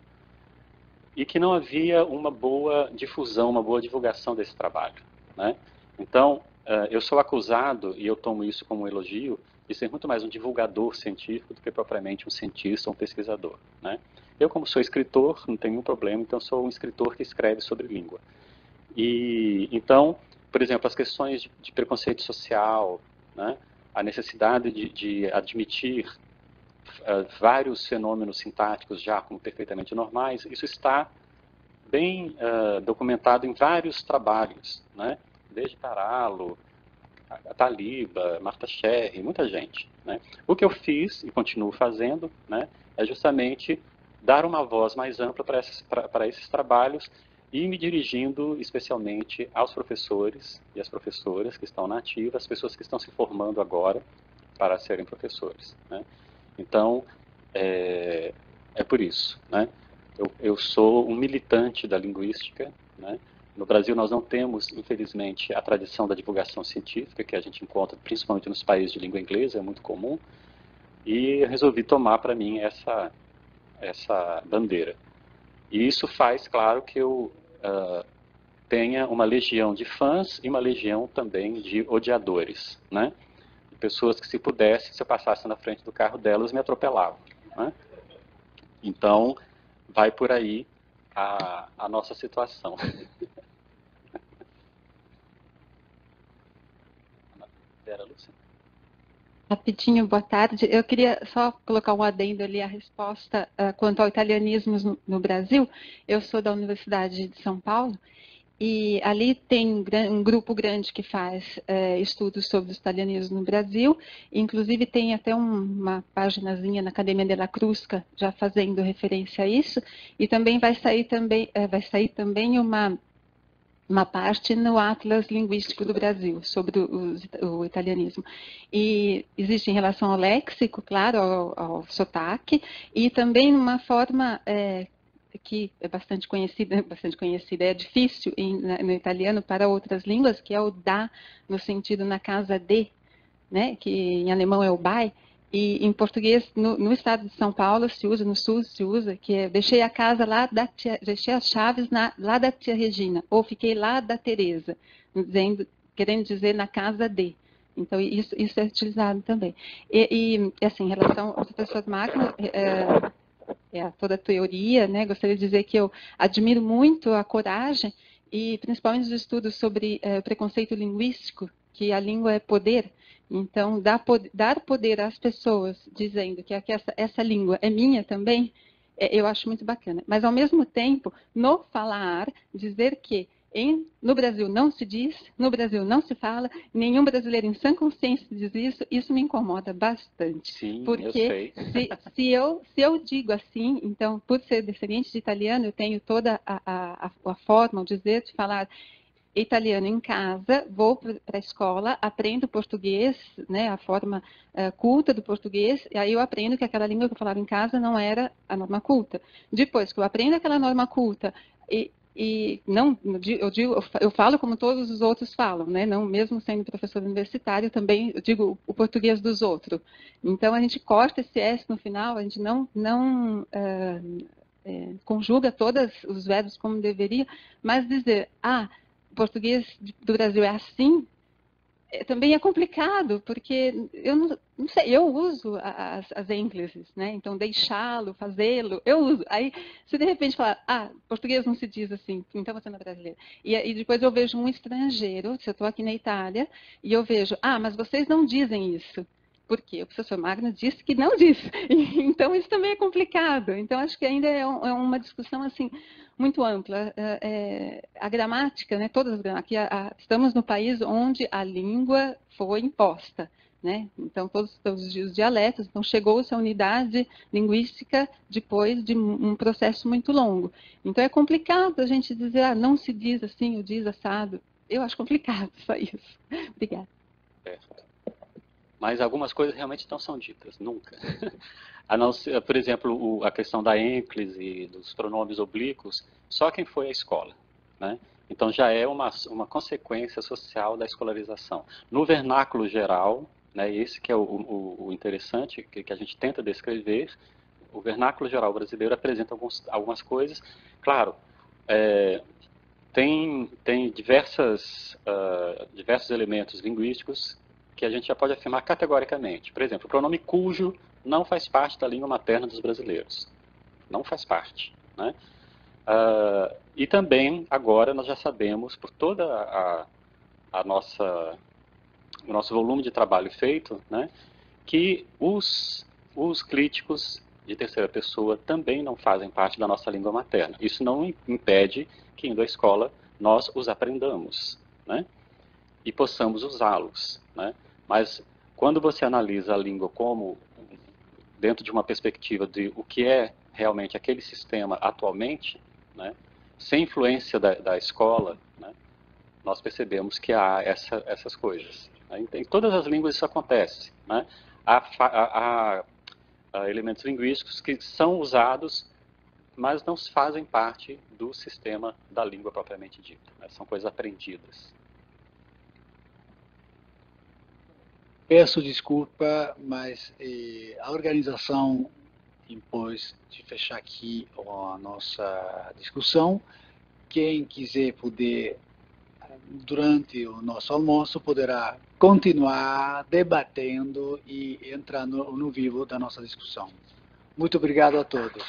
e que não havia uma boa difusão, uma boa divulgação desse trabalho, né? Então, eu sou acusado, e eu tomo isso como um elogio, de ser muito mais um divulgador científico do que propriamente um cientista ou um pesquisador, né? Eu, como sou escritor, não tenho nenhum problema, então sou um escritor que escreve sobre língua. E, então, por exemplo, as questões de preconceito social, né? A necessidade de admitir vários fenômenos sintáticos já como perfeitamente normais, isso está bem documentado em vários trabalhos, né? Desde Taralo, a Taliba, Marta Cherry, muita gente, né? O que eu fiz e continuo fazendo, né, é justamente dar uma voz mais ampla para esses trabalhos e me dirigindo especialmente aos professores e às professoras que estão na ativa, as pessoas que estão se formando agora para serem professores, né? Então, é por isso, né? Eu sou um militante da linguística, né? No Brasil nós não temos, infelizmente, a tradição da divulgação científica, que a gente encontra principalmente nos países de língua inglesa, é muito comum, e eu resolvi tomar para mim essa bandeira. E isso faz, claro, que eu tenha uma legião de fãs e uma legião também de odiadores, né? Pessoas que, se pudesse, se eu passasse na frente do carro delas, me atropelavam, né? Então, vai por aí a nossa situação. Vera, Lúcia? Rapidinho, boa tarde. Eu queria só colocar um adendo ali à resposta quanto ao italianismo no Brasil. Eu sou da Universidade de São Paulo e ali tem um grupo grande que faz estudos sobre os italianismos no Brasil. Inclusive tem até uma paginazinha na Academia della Crusca já fazendo referência a isso. E também vai sair também uma parte no Atlas Linguístico do Brasil, sobre o italianismo. E existe em relação ao léxico, claro, ao sotaque, e também uma forma que é bastante conhecida, é difícil no italiano para outras línguas, que é o da, no sentido na casa de, né, que em alemão é o bei. E em português, no estado de São Paulo, se usa, no sul se usa, que é deixei a casa lá da tia, deixei as chaves lá da tia Regina, ou fiquei lá da Tereza, querendo dizer na casa de. Então, isso é utilizado também. E assim, em relação ao professor Magno, toda a teoria, né, gostaria de dizer que eu admiro muito a coragem e principalmente os estudos sobre preconceito linguístico, que a língua é poder. Então, dar poder às pessoas, dizendo que essa língua é minha também, eu acho muito bacana. Mas, ao mesmo tempo, no falar, dizer que no Brasil não se diz, no Brasil não se fala, nenhum brasileiro em sã consciência diz isso me incomoda bastante. Sim, porque eu sei. se eu digo assim, então, por ser descendente de italiano, eu tenho toda a forma, o dizer de falar italiano em casa, vou para a escola, aprendo português, né, a forma culta do português, e aí eu aprendo que aquela língua que eu falava em casa não era a norma culta. Depois que eu aprendo aquela norma culta, eu falo como todos os outros falam, né, não, mesmo sendo professor universitário, também eu digo o português dos outros. Então, a gente corta esse S no final, a gente não conjuga todos os verbos como deveria, mas dizer, português do Brasil é assim, também é complicado, porque eu não sei, eu uso as ênclises, né? Então, deixá-lo, fazê-lo, eu uso. Aí, se de repente falar, português não se diz assim, então você não é brasileiro. E depois eu vejo um estrangeiro, se eu estou aqui na Itália, e eu vejo, mas vocês não dizem isso. Por quê? O professor Magno disse que não disse. Então, isso também é complicado. Então, acho que ainda é uma discussão, assim, muito ampla. A gramática, né, todas as gramáticas, estamos no país onde a língua foi imposta, né? Então, todos os dialetos, então chegou-se à unidade linguística depois de um processo muito longo. Então, é complicado a gente dizer, não se diz assim, ou diz assado. Eu acho complicado só isso. Obrigada. Certo. Mas algumas coisas realmente não são ditas, nunca. A não ser, por exemplo, a questão da ênclise e dos pronomes oblíquos, só quem foi à escola, né? Então já é uma consequência social da escolarização. No vernáculo geral, né, esse que é o interessante, que a gente tenta descrever, o vernáculo geral brasileiro apresenta algumas coisas. Claro, tem diversos elementos linguísticos que a gente já pode afirmar categoricamente. Por exemplo, o pronome cujo não faz parte da língua materna dos brasileiros. Não faz parte, né? E também, agora, nós já sabemos, por toda o nosso volume de trabalho feito, né, que os críticos de terceira pessoa também não fazem parte da nossa língua materna. Isso não impede que, indo à escola, nós os aprendamos, né, e possamos usá-los, né? Mas quando você analisa a língua como dentro de uma perspectiva de o que é realmente aquele sistema atualmente, né, sem influência da escola, né, nós percebemos que há essas coisas. Né? Em todas as línguas isso acontece, né? Há elementos linguísticos que são usados, mas não fazem parte do sistema da língua propriamente dita, né? São coisas aprendidas. Peço desculpa, mas a organização impôs de fechar aqui a nossa discussão. Quem quiser durante o nosso almoço, poderá continuar debatendo e entrar no vivo da nossa discussão. Muito obrigado a todos.